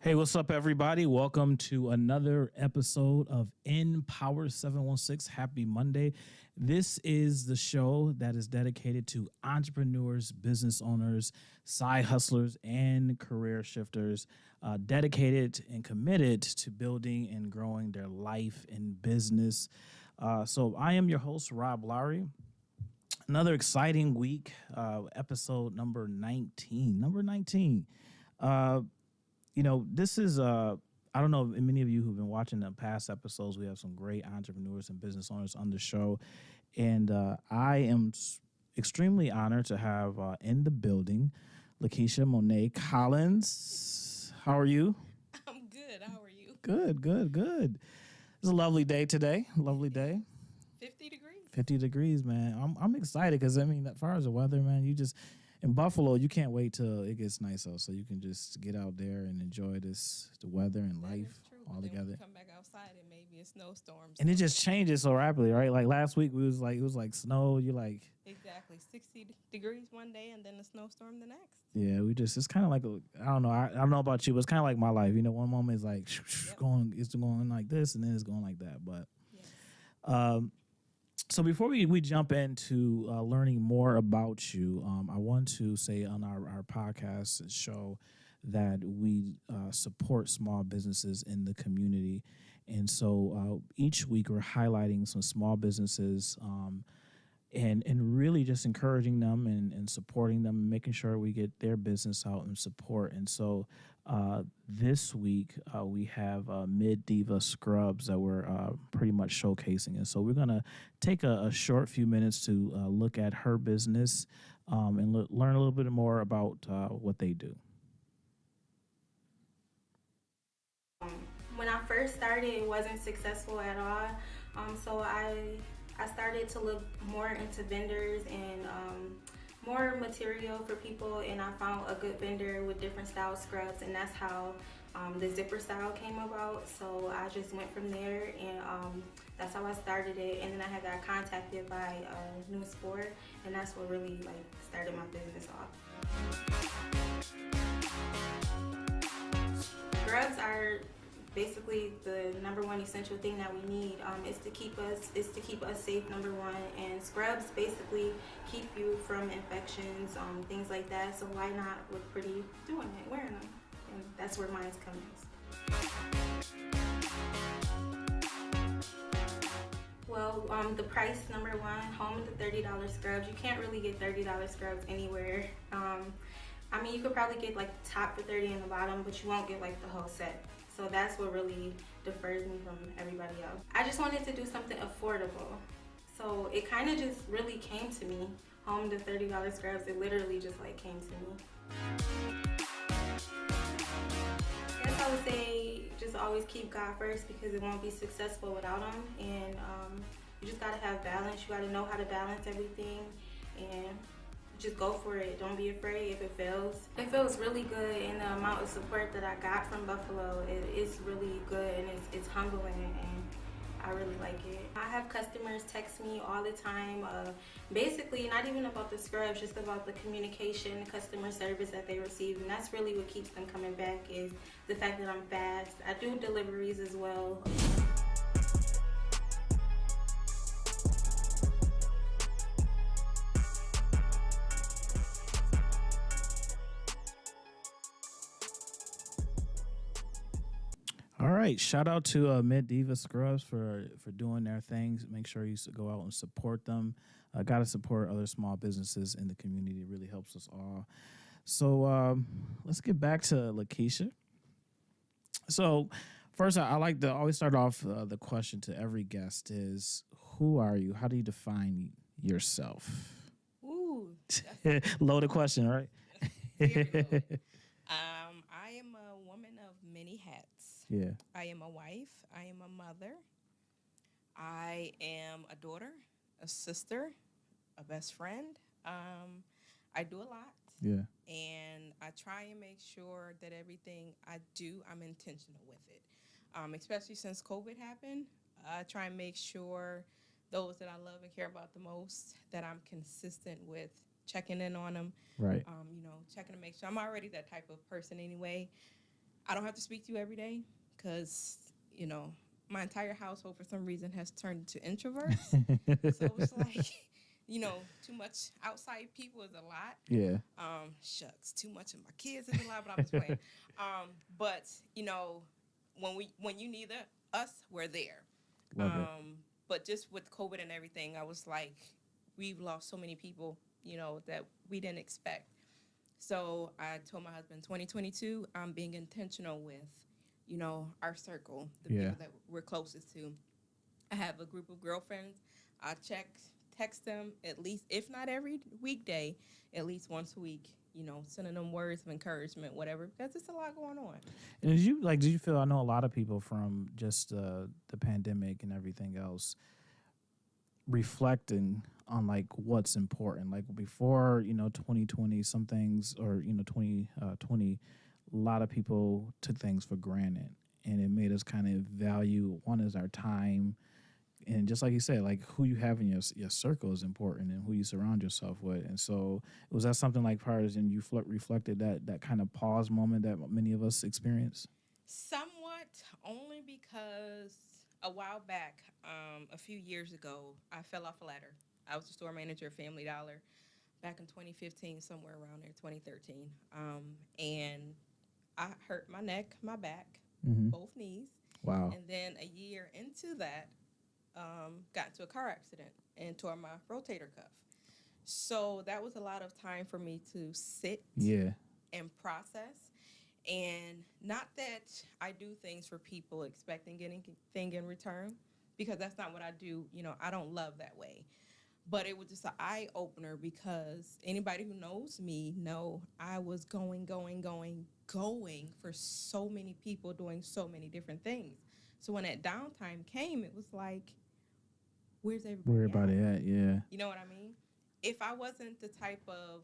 Hey, what's up, everybody? Welcome to another episode of Empower716. Happy Monday. This is the show that is dedicated to entrepreneurs, business owners, side hustlers, and career shifters, dedicated and committed to building and growing their life and business. So I am your host, Rob Lowry. Another exciting week, episode number 19. Number 19. This is I don't know if many of you who've been watching the past episodes, we have some great entrepreneurs and business owners on the show. And I am extremely honored to have in the building, Lakesha Mone Collins. How are you? I'm good. How are you? Good. It's a lovely day today. Lovely day. 50 degrees. 50 degrees, man. I'm excited because, as far as the weather, man, in Buffalo, you can't wait till it gets nice out, so you can just get out there and enjoy the weather and life all together. When you come back outside, it may be a snowstorm. And it just changes so rapidly, right? Like last week, it was like snow. You're like exactly 60 degrees one day, and then a snowstorm the next. Yeah, it's kind of like I don't know. I don't know about you, but it's kind of like my life. One moment is like it's going like this, and then it's going like that. But So before we jump into learning more about you, I want to say on our podcast show that we support small businesses in the community. And so each week we're highlighting some small businesses and really just encouraging them and supporting them and making sure we get their business out and support. And so this week we have Diva scrubs that we're pretty much showcasing. And so we're going to take a short few minutes to look at her business and learn a little bit more about what they do. When I first started, it wasn't successful at all. So I started to look more into vendors and more material for people, and I found a good vendor with different style scrubs, and that's how the zipper style came about. So I just went from there, and that's how I started it. And then I had got contacted by New Sport, and that's what really started my business off. Scrubs are basically the number one essential thing that we need. Is to keep us safe, number one, and scrubs basically keep you from infections, things like that. So why not look pretty doing it, wearing them? And that's where mine's comes. Well, the price, number one, home with the $30 scrubs. You can't really get $30 scrubs anywhere. You could probably get the top for $30 and the bottom, but you won't get the whole set. So that's what really differs me from everybody else. I just wanted to do something affordable. So it kind of just really came to me. Home to $30 scrubs, it literally just came to me. I guess I would say just always keep God first, because it won't be successful without him. And you just gotta have balance. You gotta know how to balance everything, and just go for it. Don't be afraid if it fails. It feels really good, and the amount of support that I got from Buffalo is really good, and it's humbling, and I really like it. I have customers text me all the time, basically not even about the scrubs, just about the communication, customer service that they receive, and that's really what keeps them coming back, is the fact that I'm fast. I do deliveries as well. All right, shout out to Diva Scrubs for doing their things. Make sure you go out and support them. Got to support other small businesses in the community. It really helps us all. So let's get back to Lakesha. So first, I like to always start off the question to every guest is, who are you? How do you define yourself? Ooh. Loaded question, right? I am a woman of many hats. Yeah. I am a wife. I am a mother. I am a daughter, a sister, a best friend. I do a lot. Yeah. And I try and make sure that everything I do, I'm intentional with it. Especially since COVID happened, I try and make sure those that I love and care about the most, that I'm consistent with checking in on them. Right. Checking to make sure. I'm already that type of person anyway. I don't have to speak to you every day because, you know, my entire household for some reason has turned into introverts. So it's like, you know, too much outside people is a lot. Yeah. Shucks, too much of my kids is a lot, but I'm just playing. But you know, when you need us, we're there. Love it. But just with COVID and everything, I was like, we've lost so many people, you know, that we didn't expect. So I told my husband, 2022, I'm being intentional with, you know, our circle, the Yeah. people that we're closest to. I have a group of girlfriends. I text them at least, if not every weekday, at least once a week, you know, sending them words of encouragement, whatever, because it's a lot going on. And did you feel, I know a lot of people from just the pandemic and everything else reflecting on like what's important. Like before, you know, 2020, some things, or, you know, 2020, a lot of people took things for granted, and it made us kind of value, one is our time. And just like you said, like who you have in your circle is important, and who you surround yourself with. And so was that something like part of, and you reflected that kind of pause moment that many of us experience? Somewhat, only because a while back, a few years ago, I fell off a ladder. I was a store manager at Family Dollar back in 2015, somewhere around there, 2013. And I hurt my neck, my back, Mm-hmm. both knees. Wow. And then a year into that, got into a car accident and tore my rotator cuff. So that was a lot of time for me to sit Yeah. and process. And not that I do things for people expecting anything in return, because that's not what I do. You know, I don't love that way. But it was just an eye opener, because anybody who knows me know I was going for so many people doing so many different things. So when that downtime came, it was like, where's everybody Where everybody at? Yeah. You know what I mean? If I wasn't the type of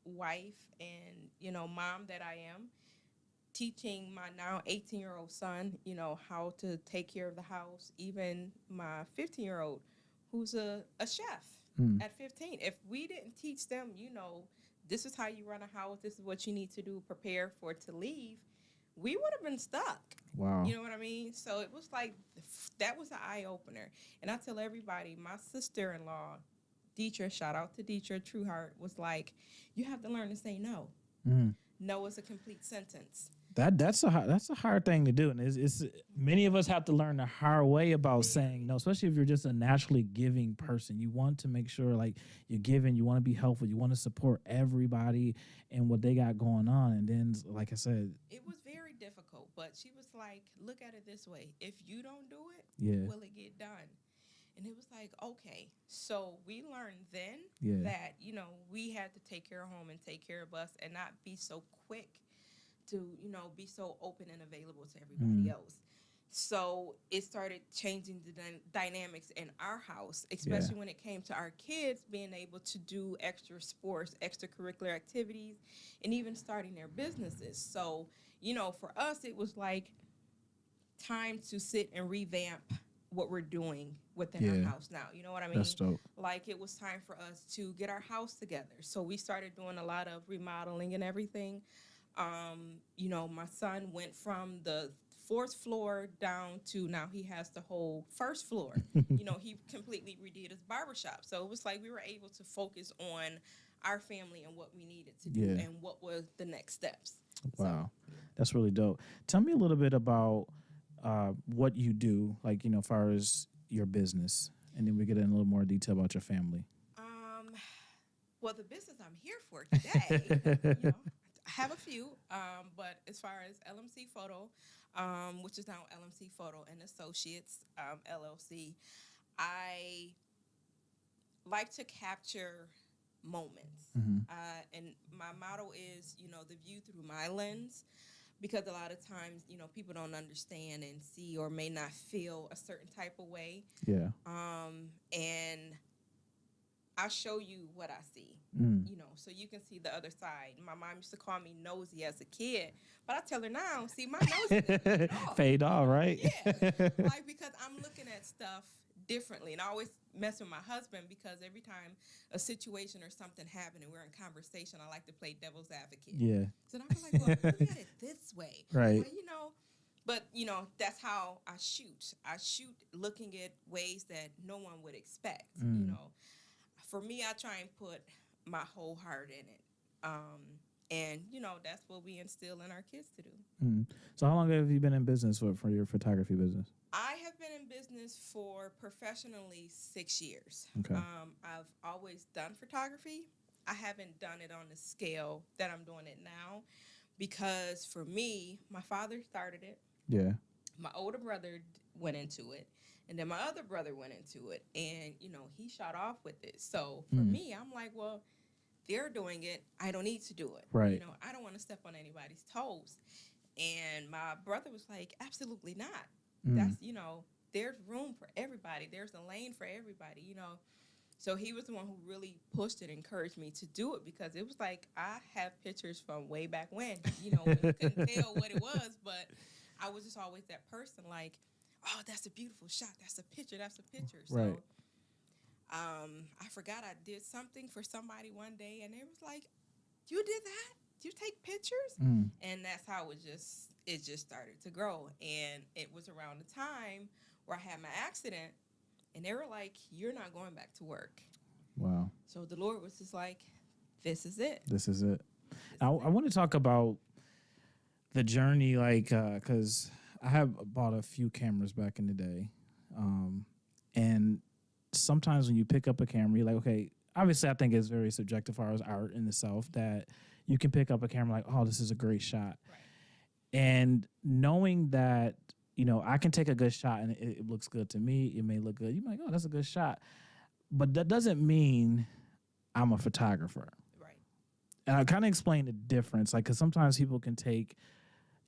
wife and, you know, mom that I am, teaching my now 18-year-old son, you know, how to take care of the house, even my 15-year-old who's a chef at 15. If we didn't teach them, you know, this is how you run a house, this is what you need to do, prepare for it to leave, we would have been stuck. Wow. You know what I mean? So it was like, that was an eye-opener. And I tell everybody, my sister-in-law, Deetra, shout out to Deetra Trueheart, was like, you have to learn to say no. No is a complete sentence. That's a hard thing to do, and it's many of us have to learn the hard way about saying no, especially if you're just a naturally giving person. You want to make sure like you're giving, you want to be helpful, you want to support everybody and what they got going on. And then, like I said, it was very difficult, but she was like, look at it this way: if you don't do it, yeah, will it get done? And it was like, okay. So we learned then that, you know, we had to take care of home and take care of us, and not be so quick to, you know, be so open and available to everybody else. So it started changing the dynamics in our house, especially when it came to our kids being able to do extra sports, extracurricular activities, and even starting their businesses. So, you know, for us, it was like time to sit and revamp what we're doing within our house now. You know what I mean? That's dope. Like, it was time for us to get our house together. So we started doing a lot of remodeling and everything. You know, my son went from the 4th floor down to now he has the whole 1st floor. You know, he completely redid his barbershop. So it was like we were able to focus on our family and what we needed to do and what were the next steps. Wow. So, that's really dope. Tell me a little bit about what you do, like, you know, as far as your business, and then we get in a little more detail about your family. Well, the business I'm here for today, you know, I have a few, but as far as LMC Photo, which is now LMC Photo and Associates, LLC, I like to capture moments. And my motto is, you know, the view through my lens, because a lot of times, you know, people don't understand and see or may not feel a certain type of way. Yeah. And I'll show you what I see, you know, so you can see the other side. My mom used to call me nosy as a kid, but I tell her now, see, my nose is fade off, right? Yeah, like, because I'm looking at stuff differently. And I always mess with my husband because every time a situation or something happened and we're in conversation, I like to play devil's advocate. Yeah. So I'm like, well, look at it this way. Right. Well, but, that's how I shoot. I shoot looking at ways that no one would expect. For me, I try and put my whole heart in it. And, that's what we instill in our kids to do. So how long have you been in business for your photography business? I have been in business for professionally 6 years. Okay. I've always done photography. I haven't done it on the scale that I'm doing it now because for me, my father started it. Yeah. My older brother went into it. And then my other brother went into it. And, he shot off with it. So for me, I'm like, well, they're doing it. I don't need to do it. Right. I don't want to step on anybody's toes. And my brother was like, absolutely not. That's, there's room for everybody. There's a lane for everybody, So he was the one who really pushed it, encouraged me to do it because it was like I have pictures from way back when, when you couldn't tell what it was. But I was just always that person like, oh, that's a beautiful shot. That's a picture. That's a picture. Right. So I forgot I did something for somebody one day, and they was like, you did that? You take pictures? And that's how it just started to grow. And it was around the time where I had my accident, and they were like, you're not going back to work. Wow. So the Lord was just like, this is it. This is it. I want to talk about the journey, because I have bought a few cameras back in the day. And sometimes when you pick up a camera, you're like, okay, obviously I think it's very subjective as far as art in itself that you can pick up a camera like, oh, this is a great shot. Right. And knowing that, I can take a good shot and it looks good to me. It may look good. You're like, oh, that's a good shot. But that doesn't mean I'm a photographer. Right. And I kind of explain the difference, because sometimes people can take,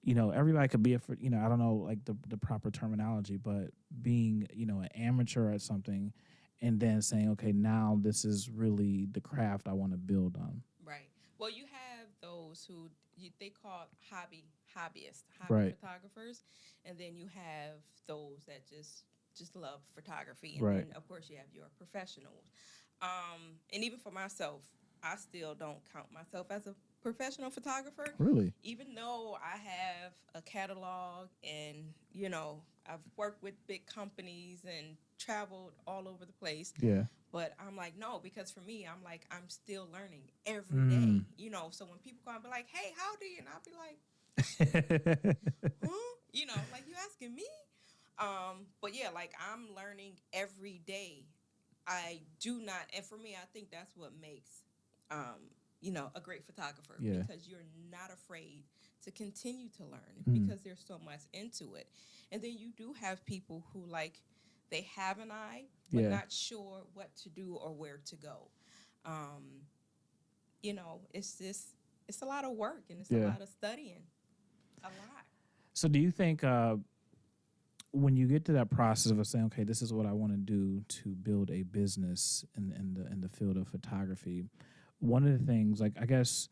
everybody could be I don't know, the proper terminology, but being, an amateur at something and then saying, okay, now this is really the craft I want to build on. Right. Well, you have those who they call hobbyists, right. photographers, and then you have those that just love photography, and right. then of course you have your professionals. And even for myself, I still don't count myself as a professional photographer. Really? Even though I have a catalog and, I've worked with big companies and traveled all over the place. Yeah. But I'm like, no, because for me, I'm like, I'm still learning every day, So when people call and be like, hey, how do you? And I'll be like, huh? Like, you asking me? But yeah, like, I'm learning every day. I do not, and for me, I think that's what makes, a great photographer, because you're not afraid to continue to learn because there's so much into it. And then you do have people who they have an eye, but not sure what to do or where to go. It's a lot of work and it's a lot of studying, a lot. So do you think when you get to that process of saying, okay, this is what I want to do to build a business in the field of photography, one of the things, I guess,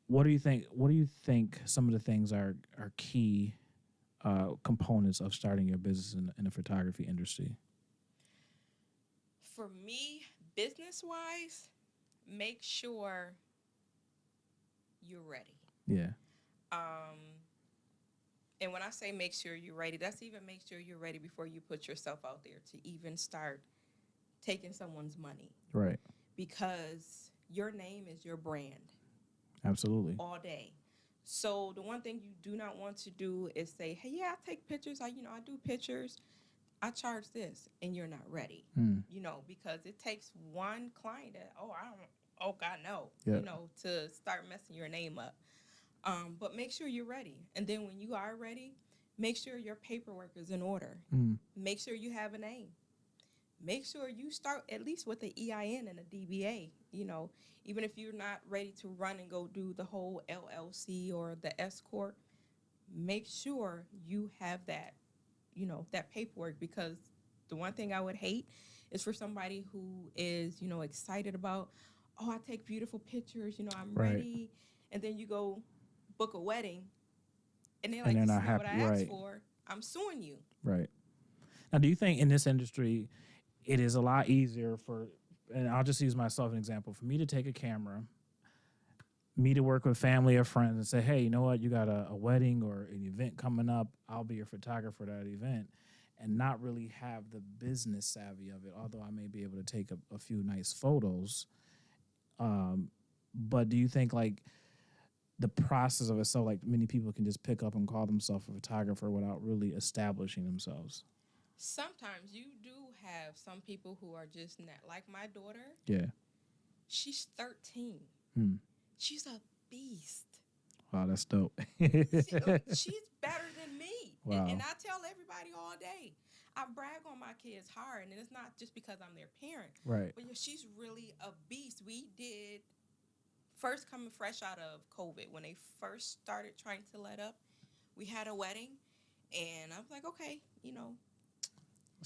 what do you think some of the things are key components of starting your business in the photography industry? For me, business-wise, make sure you're ready. Yeah. And when I say make sure you're ready, that's even make sure you're ready before you put yourself out there to even start taking someone's money. Right. Because your name is your brand. Absolutely. All day. So the one thing you do not want to do is say, hey, yeah, I take pictures. I do pictures. I charge this, and you're not ready. Because it takes one client that, God, no, to start messing your name up. But make sure you're ready. And then when you are ready, make sure your paperwork is in order. Make sure you have a name. Make sure you start at least with the EIN and a DBA. Even if you're not ready to run and go do the whole LLC or the S Corp, make sure you have that, that paperwork. Because the one thing I would hate is for somebody who is, excited about, I take beautiful pictures, I'm ready. And then you go book a wedding and they're like, this is not what I asked for. I'm suing you. Right. Now, do you think in this industry, it is a lot easier for, and I'll just use myself as an example, for me to take a camera, me to work with family or friends and say, hey, you know what, you got a wedding or an event coming up, I'll be your photographer for that event, and not really have the business savvy of it, although I may be able to take a few nice photos. But do you think like the process of it, so like many people can just pick up and call themselves a photographer without really establishing themselves? Sometimes you do have some people who are just not like my daughter. Yeah. She's 13. She's a beast. Wow, that's dope. She's better than me. Wow. And I tell everybody all day, I brag on my kids hard, and it's not just because I'm their parent. Right. But she's really a beast. We did, first coming fresh out of COVID, when they first started trying to let up, we had a wedding, and I was like, okay,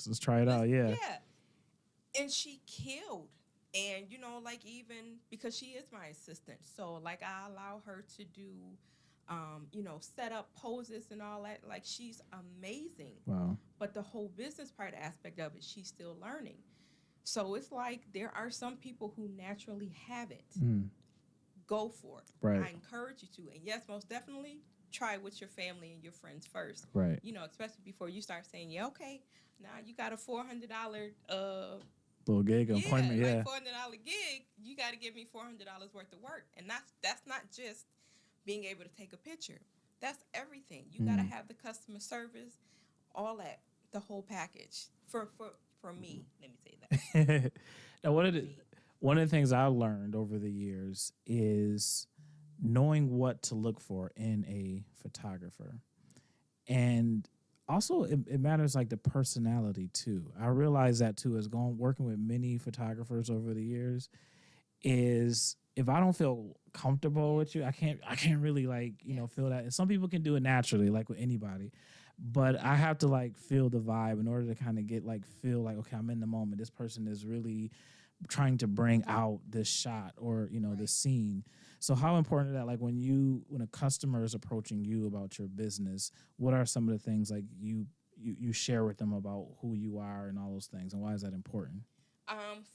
Let's try it out, yeah. Yeah. And she killed. And, like even because she is my assistant, so like I allow her to do, set up poses and all that. Like she's amazing. Wow. But the whole business part aspect of it, she's still learning. So it's like there are some people who naturally have it. Go for it. Right. I encourage you to. And yes, most definitely try with your family and your friends first. Right. Especially before you start saying, yeah, okay, now you got a $400 little gig appointment, yeah. Like $400 gig, you got to give me $400 worth of work. And that's not just being able to take a picture. That's everything. You got to have the customer service, all that, the whole package. For me, let me say that. Now, one of the things I learned over the years is knowing what to look for in a photographer. And also, it matters like the personality too. I realize that too, as working with many photographers over the years, is if I don't feel comfortable with you, I can't really feel that. And some people can do it naturally, like with anybody, but I have to like feel the vibe in order to kind of feel like, okay, I'm in the moment. This person is really trying to bring out this shot or this scene. So how important is that? Like when a customer is approaching you about your business, what are some of the things like you share with them about who you are and all those things, and why is that important?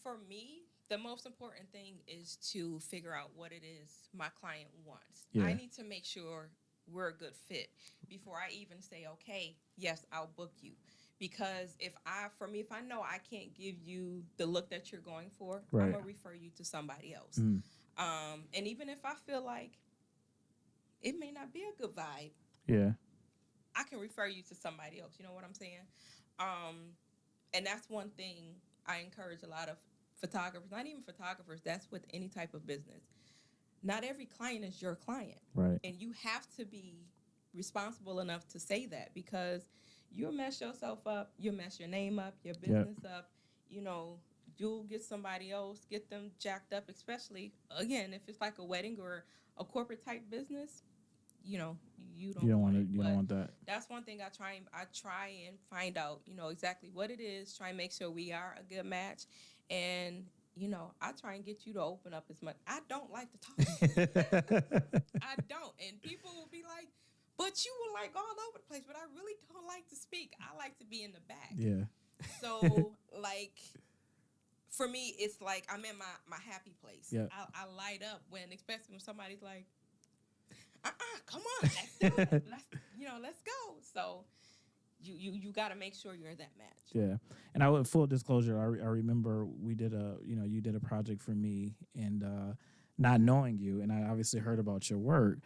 For me, the most important thing is to figure out what it is my client wants. Yeah. I need to make sure we're a good fit before I even say, okay, yes, I'll book you. Because if I know I can't give you the look that you're going for, right, I'm going to refer you to somebody else. And even if I feel like it may not be a good vibe, yeah, I can refer you to somebody else. You know what I'm saying? And that's one thing I encourage a lot of photographers, not even photographers, that's with any type of business. Not every client is your client. Right. And you have to be responsible enough to say that, because you'll mess yourself up, you'll mess your name up, your business up, you'll get somebody else, get them jacked up, especially, again, if it's like a wedding or a corporate type business, you don't want that. That's one thing I try and find out, exactly what it is, try and make sure we are a good match. And, I try and get you to open up as much. I don't like to talk. I don't. And people will be like, but you were like all over the place, but I really don't like to speak. I like to be in the back. Yeah. So like, for me, it's like I'm in my happy place. Yeah. I light up especially when somebody's like, come on, let's do it. Let's go. So you got to make sure you're in that match. Yeah. And full disclosure, I remember we did you did a project for me, and not knowing you, and I obviously heard about your work,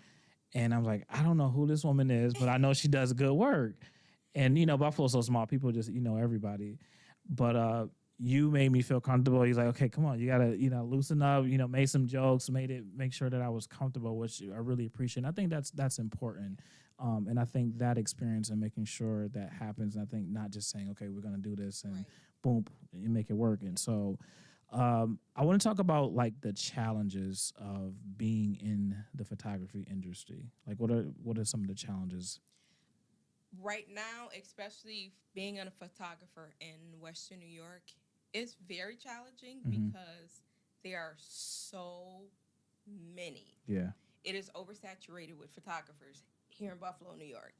and I was like, I don't know who this woman is, but I know she does good work. And Buffalo's so small, people just everybody, but you made me feel comfortable. He's like, okay, come on, you gotta, loosen up, made some jokes, make sure that I was comfortable, which I really appreciate. And I think that's important. And I think that experience and making sure that happens. And I think not just saying, okay, we're gonna do this and boom, you make it work. And so I want to talk about like the challenges of being in the photography industry. Like what are some of the challenges? Right now, especially being a photographer in Western New York, it's very challenging because there are so many. Yeah. It is oversaturated with photographers here in Buffalo, New York.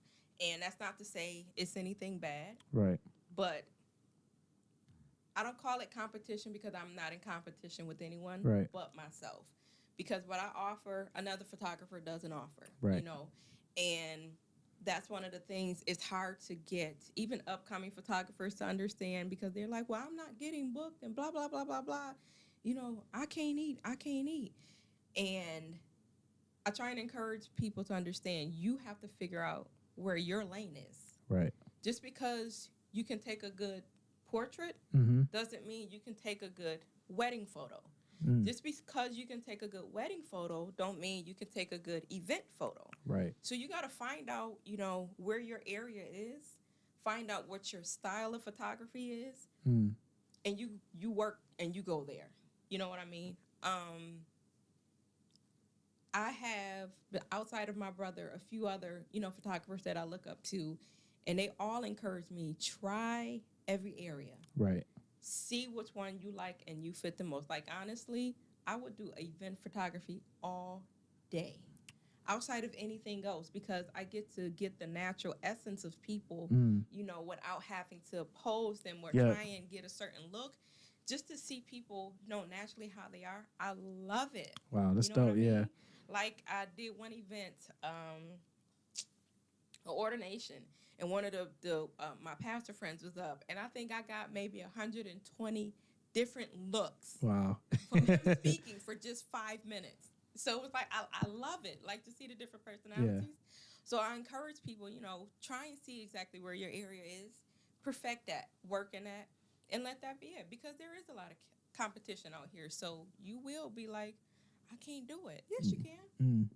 And that's not to say it's anything bad. Right. But I don't call it competition because I'm not in competition with anyone Right. but myself. Because what I offer, another photographer doesn't offer, Right. you know. And that's one of the things it's hard to get even upcoming photographers to understand, because they're like, well, I'm not getting booked and blah, blah, blah, blah, blah. You know, I can't eat. And I try and encourage people to understand you have to figure out where your lane is. Right. Just because you can take a good portrait doesn't mean you can take a good wedding photo. Just because you can take a good wedding photo don't mean you can take a good event photo. Right. So you got to find out, you know, where your area is, find out what your style of photography is, and you work and you go there. You know what I mean? I have, outside of my brother, a few other, you know, photographers that I look up to, and they all encourage me, try every area. Right. See which one you like and you fit the most. Like, honestly, I would do event photography all day outside of anything else, because I get to get the natural essence of people, you know, without having to pose them or try and get a certain look. Just to see people, you know, naturally how they are. I love it. Wow, that's you know dope. what I mean? Yeah. Like, I did one event, an ordination, and one of the my pastor friends was up, and I think I got maybe 120 different looks. Wow. From him speaking for just 5 minutes. So it was like, I love it, like to see the different personalities. Yeah. So I encourage people, you know, try and see exactly where your area is, perfect that, work in that, and let that be it, because there is a lot of competition out here. So you will be like, I can't do it. Yes, you can.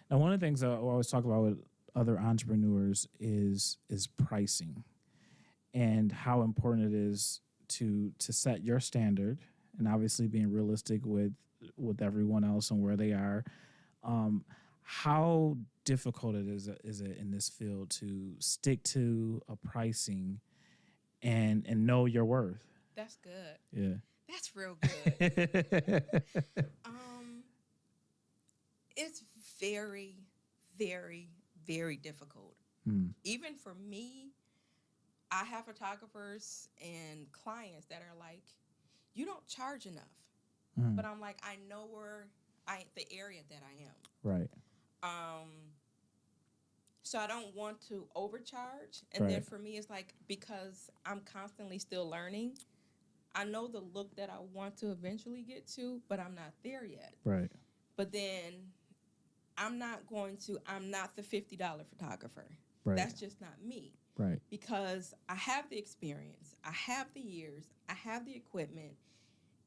Now, one of the things I always talk about with other entrepreneurs is pricing, and how important it is to set your standard, and obviously being realistic with everyone else and where they are. How difficult is it in this field to stick to a pricing and know your worth? That's good. Yeah. That's real good. It's very, very, very difficult. Even for me, I have photographers and clients that are like, you don't charge enough. But I'm like, I know the area that I am. Right. So I don't want to overcharge. And then for me, it's like, because I'm constantly still learning, I know the look that I want to eventually get to, but I'm not there yet. Right. But then I'm not the $50 photographer. Right. That's just not me. Right. Because I have the experience, I have the years, I have the equipment,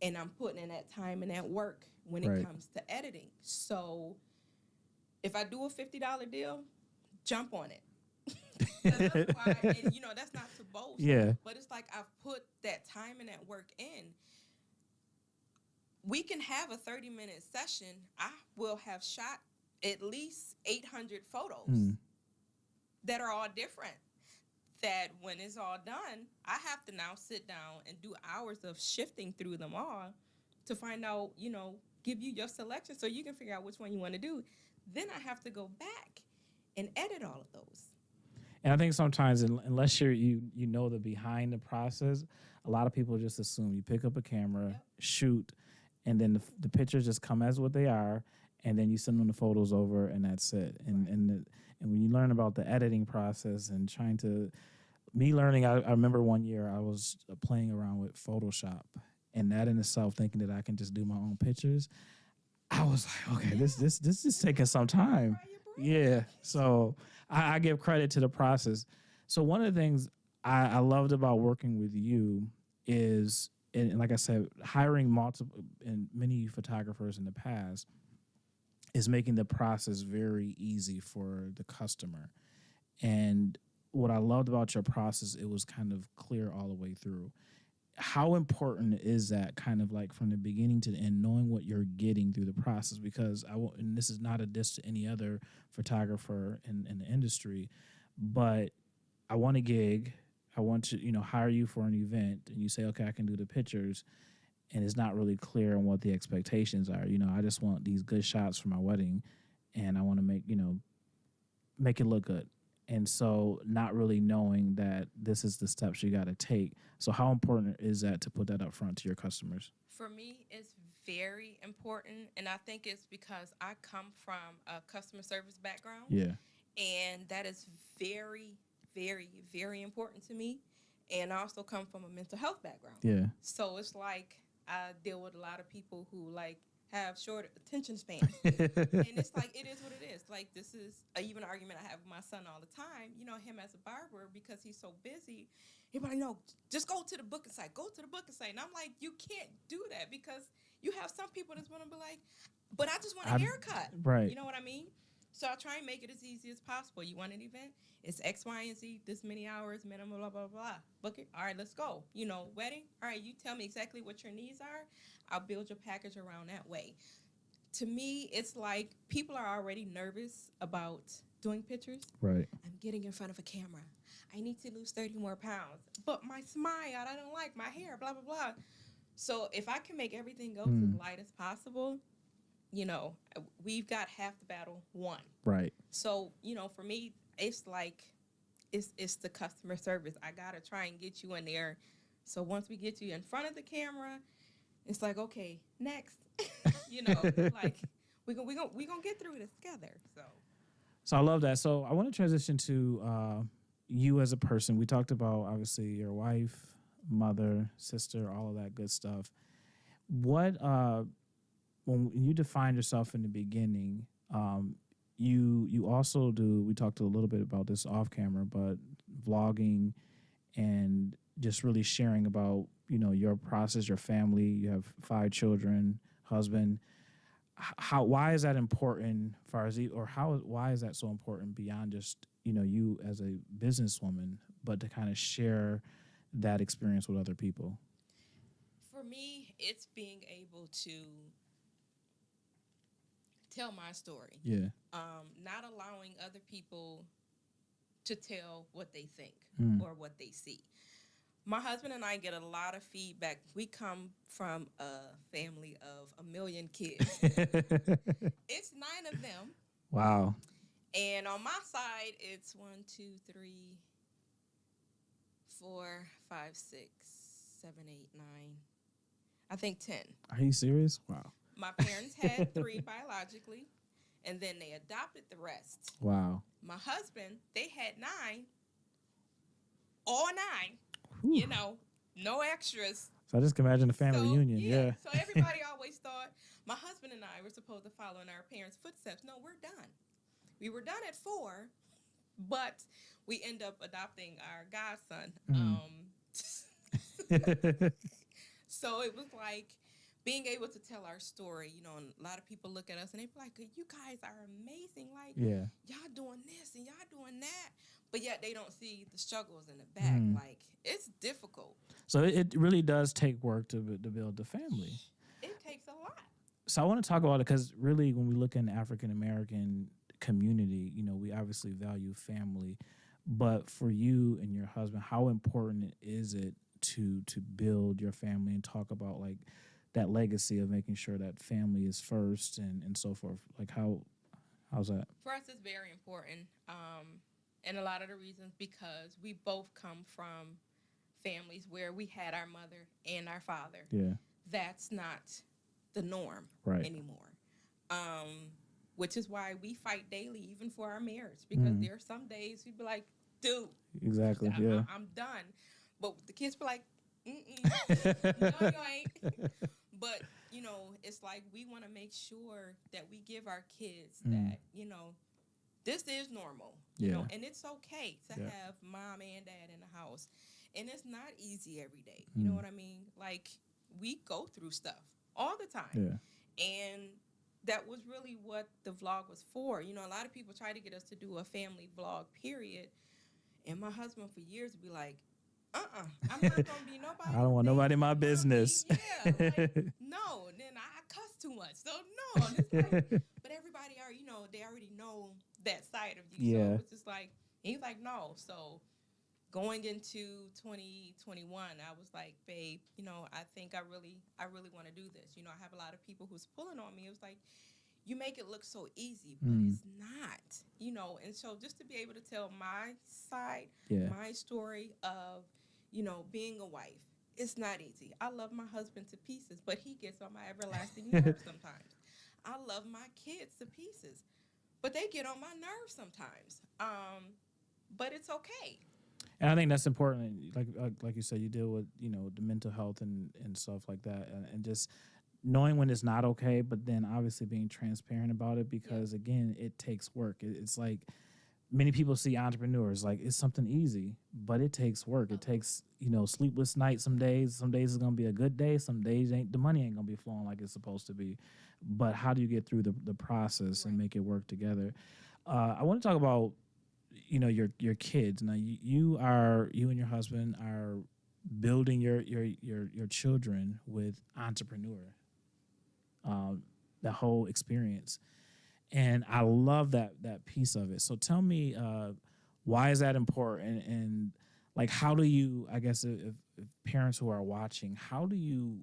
and I'm putting in that time and that work when it comes to editing. So if I do a $50 deal, jump on it. That's why, and, you know, that's not to boast. Yeah. But it's like, I've put that time and that work in. We can have a 30-minute session. I will have shot at least 800 photos that are all different. That when it's all done, I have to now sit down and do hours of shifting through them all to find out, you know, give you your selection so you can figure out which one you want to do. Then I have to go back and edit all of those. And I think sometimes, unless you know the behind the process, a lot of people just assume you pick up a camera, shoot, and then the pictures just come as what they are, and then you send them the photos over, and that's it. And when you learn about the editing process and I remember one year I was playing around with Photoshop, and that in itself, thinking that I can just do my own pictures, I was like, okay, this is taking some time. Yeah. So I give credit to the process. So one of the things I loved about working with you is, and like I said, hiring multiple and many photographers in the past is making the process very easy for the customer. And what I loved about your process, it was kind of clear all the way through. How important is that, kind of like from the beginning to the end, knowing what you're getting through the process? Because and this is not a diss to any other photographer in the industry, but I want a gig. I want to, you know, hire you for an event, and you say, okay, I can do the pictures, and it's not really clear on what the expectations are. You know, I just want these good shots for my wedding, and I want to make it look good. And so not really knowing that this is the steps you got to take. So how important is that to put that up front to your customers? For me, it's very important, and I think it's because I come from a customer service background. Yeah. And that is very, very, very important to me. And I also come from a mental health background. Yeah. So it's like I deal with a lot of people who like have short attention spans. And it's like, it is what it is. Like, this is even an argument I have with my son all the time. You know, him as a barber, because he's so busy, he's like, no, just go to the booking site. Go to the booking site. And I'm like, you can't do that, because you have some people that's going to be like, but I just want a haircut. Right. You know what I mean? So I try and make it as easy as possible. You want an event? It's X, Y, and Z, this many hours, minimum, blah, blah, blah. Book it. All right, let's go. You know, wedding? All right, you tell me exactly what your needs are. I'll build your package around that way. To me, it's like people are already nervous about doing pictures. Right. I'm getting in front of a camera. I need to lose 30 more pounds. But my smile, I don't like my hair, blah, blah, blah. So if I can make everything go as light as possible, you know, we've got half the battle won. Right. So, you know, for me, it's like, it's the customer service. I got to try and get you in there. So once we get you in front of the camera, it's like, okay, next. You know, like, we're gonna get through this together. So I love that. So I want to transition to you as a person. We talked about, obviously, your wife, mother, sister, all of that good stuff. What, when you defined yourself in the beginning, you also do, we talked a little bit about this off camera, but vlogging and just really sharing about, you know, your process, your family. You have 5 children, husband. Why is that important, why is that so important beyond just, you know, you as a businesswoman, but to kind of share that experience with other people? For me, it's being able to tell my story. Yeah. Not allowing other people to tell what they think or what they see. My husband and I get a lot of feedback. We come from a family of 1 million kids. It's 9 of them. Wow. And on my side, it's 1, 2, 3, 4, 5, 6, 7, 8, 9. I think 10. Are you serious? Wow. My parents had 3 biologically, and then they adopted the rest. Wow. My husband, they had 9, all 9. Whew. You know, no extras. So I just can imagine a family reunion. Yeah. So everybody always thought my husband and I were supposed to follow in our parents' footsteps. No, we're done. We were done at 4, but we end up adopting our godson. So it was like being able to tell our story, you know, and a lot of people look at us and they be like, you guys are amazing. Like, y'all doing this and y'all doing that. But yet they don't see the struggles in the back. Like, it's difficult. So it really does take work to build the family. It takes a lot. So I want to talk about it because really when we look in the African-American community, you know, we obviously value family. But for you and your husband, how important is it to build your family and talk about, like, that legacy of making sure that family is first and so forth? Like, how's that? For us, it's very important. And a lot of the reasons because we both come from families where we had our mother and our father. Yeah. That's not the norm anymore. Which is why we fight daily, even for our marriage, because there are some days we'd be like, dude. Exactly, I'm done. But the kids be like, no, you ain't. But, you know, it's like we want to make sure that we give our kids that, you know, this is normal, you know, and it's okay to have mom and dad in the house. And it's not easy every day. You know what I mean? Like, we go through stuff all the time. Yeah. And that was really what the vlog was for. You know, a lot of people try to get us to do a family vlog, period. And my husband for years would be like, I'm not going to be nobody. I don't want nobody in my business. Yeah, like, no. And then I cuss too much. So, no. And it's like, but everybody they already know that side of you. Yeah. So it's just like, and he's like, no. So going into 2021, I was like, babe, you know, I think I really want to do this. You know, I have a lot of people who's pulling on me. It was like, you make it look so easy, but it's not, you know. And so just to be able to tell my side, my story of, you know, being a wife, it's not easy. I love my husband to pieces, but he gets on my everlasting nerves sometimes. I love my kids to pieces, but they get on my nerves sometimes. But it's okay. And I think that's important. Like you said, you deal with, you know, the mental health and stuff like that, and just knowing when it's not okay, but then obviously being transparent about it, because again, it takes work. It's like many people see entrepreneurs like it's something easy, but it takes work. It takes, you know, sleepless nights. Some days is gonna be a good day. Some days the money ain't gonna be flowing like it's supposed to be. But how do you get through the process and make it work together? I want to talk about, you know, your kids. Now you and your husband are building your children with entrepreneur, the whole experience. And I love that piece of it. So tell me, why is that important? And like, how do you, I guess, if parents who are watching, how do you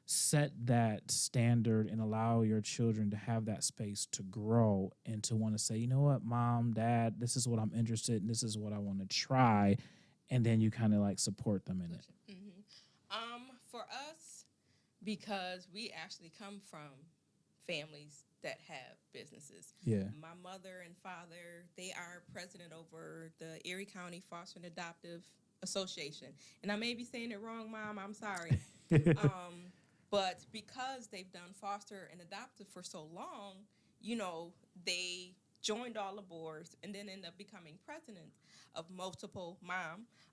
set that standard and allow your children to have that space to grow and to want to say, you know what, mom, dad, this is what I'm interested in, this is what I want to try, and then you kind of like support them in it? For us, because we actually come from families that have businesses. Yeah. My mother and father, they are president over the Erie County Foster and Adoptive Association. And I may be saying it wrong, Mom, I'm sorry. But because they've done foster and adoptive for so long, you know, they joined all the boards and then ended up becoming president of multiple,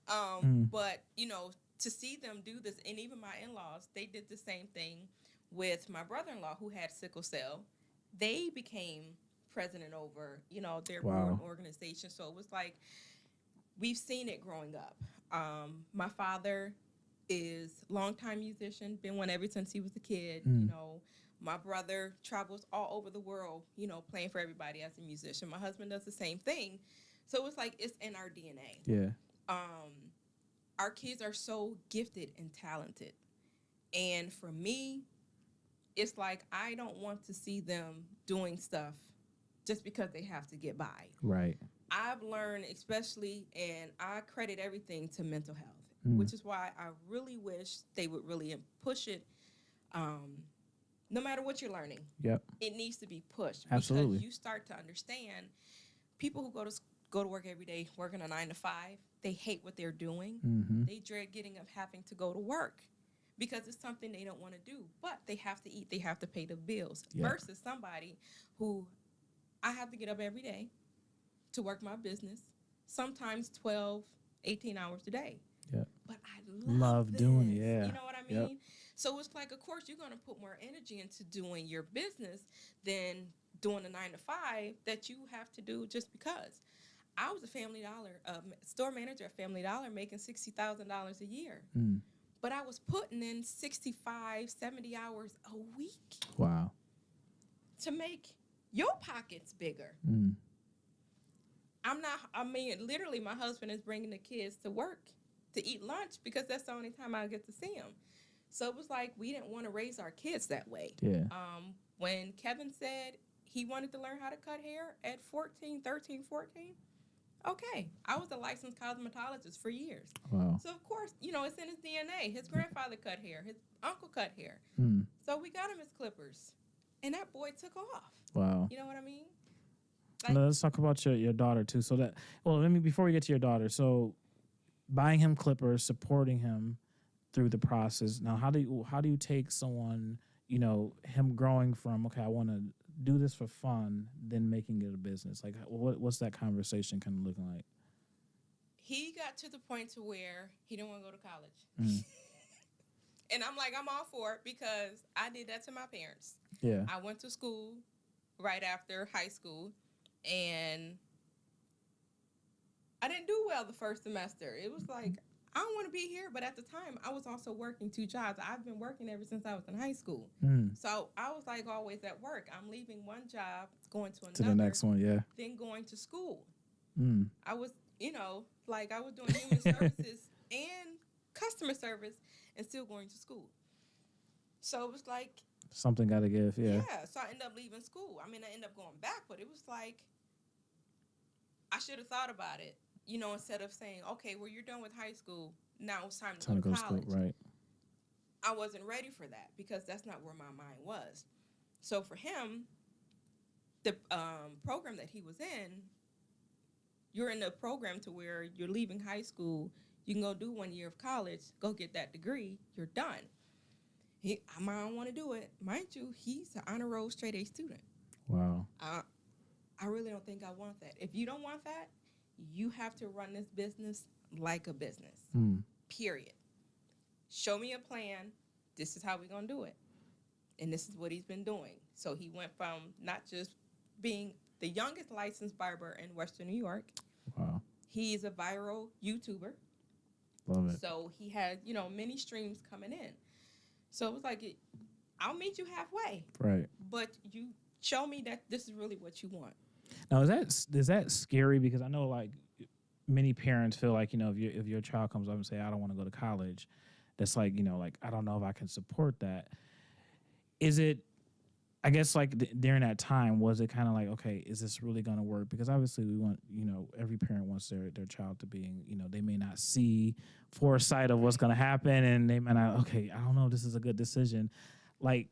But, you know, to see them do this, and even my in-laws, they did the same thing with my brother-in-law who had sickle cell. They became president over, you know, their board organization. So it was like, we've seen it growing up. My father is a longtime musician, been one ever since he was a kid. You know, my brother travels all over the world, you know, playing for everybody as a musician. My husband does the same thing. So it's like, it's in our DNA. Yeah. Our kids are so gifted and talented. And for me, it's like, I don't want to see them doing stuff just because they have to get by. Right. I've learned, especially, and I credit everything to mental health, which is why I really wish they would really push it. No matter what you're learning, it needs to be pushed. Absolutely. Because you start to understand people who go to work every day, working a 9 to 5, they hate what they're doing. They dread getting up, having to go to work, because it's something they don't want to do. But they have to eat, they have to pay the bills. Versus somebody who, I have to get up every day to work my business, sometimes 12, 18 hours a day. But I love doing it. You know what I mean? So it's like, of course, you're going to put more energy into doing your business than doing a 9 to 5 that you have to do just because. I was a Family Dollar store manager at Family Dollar, making $60,000 a year. But I was putting in 65, 70 hours a week. Wow. To make your pockets bigger. Literally, my husband is bringing the kids to work to eat lunch because that's the only time I get to see them. So it was like, we didn't want to raise our kids that way. When Kevin said he wanted to learn how to cut hair at 13, 14, okay. I was a licensed cosmetologist for years. Wow. So, of course, you know, it's in his DNA. His grandfather cut hair. His uncle cut hair. So we got him his clippers. And that boy took off. Wow. You know what I mean? Like, let's talk about your daughter, too. So that, well, before we get to your daughter, so buying him clippers, supporting him through the process. Now, how do you take someone, you know, him growing from, okay, I want to do this for fun, then making it a business? Like, what's that conversation kind of looking like? He got to the point to where he didn't want to go to college. And I'm like, I'm all for it, because I did that to my parents. Yeah. I went to school right after high school, and I didn't do well the first semester. It was like, I don't want to be here. But at the time, I was also working 2 jobs. I've been working ever since I was in high school. So I was like always at work. I'm leaving one job, going to another. To the next one, Then going to school. I was, you know, like I was doing human services and customer service and still going to school. So it was like, Something got to give. Yeah. So I ended up leaving school. I mean, I ended up going back, but it was like I should have thought about it, you know, instead of saying, okay, well, you're done with high school. Now it's time to go to college. School, right. I wasn't ready for that because that's not where my mind was. So for him, the program that he was in, you're in the program to where you're leaving high school, you can go do 1 year of college, go get that degree, you're done. I don't want to do it. Mind you, he's an honor roll straight A student. Wow. I really don't think I want that. If you don't want that, you have to run this business like a business, period. Show me a plan. This is how we're going to do it. And this is what he's been doing. So he went from not just being the youngest licensed barber in Western New York. Wow. He's a viral YouTuber. Love it. So he had, you know, many streams coming in. So it was like, I'll meet you halfway. Right. But you show me that this is really what you want. Now, is that scary? Because I know, like, many parents feel like, you know, if your child comes up and say, I don't want to go to college, that's like, you know, like, I don't know if I can support that. Is it, I guess, like, during that time, was it kind of like, okay, is this really going to work? Because obviously we want, you know, every parent wants their child to be, you know, they may not see foresight of what's going to happen, and they might not, okay, I don't know if this is a good decision. Like,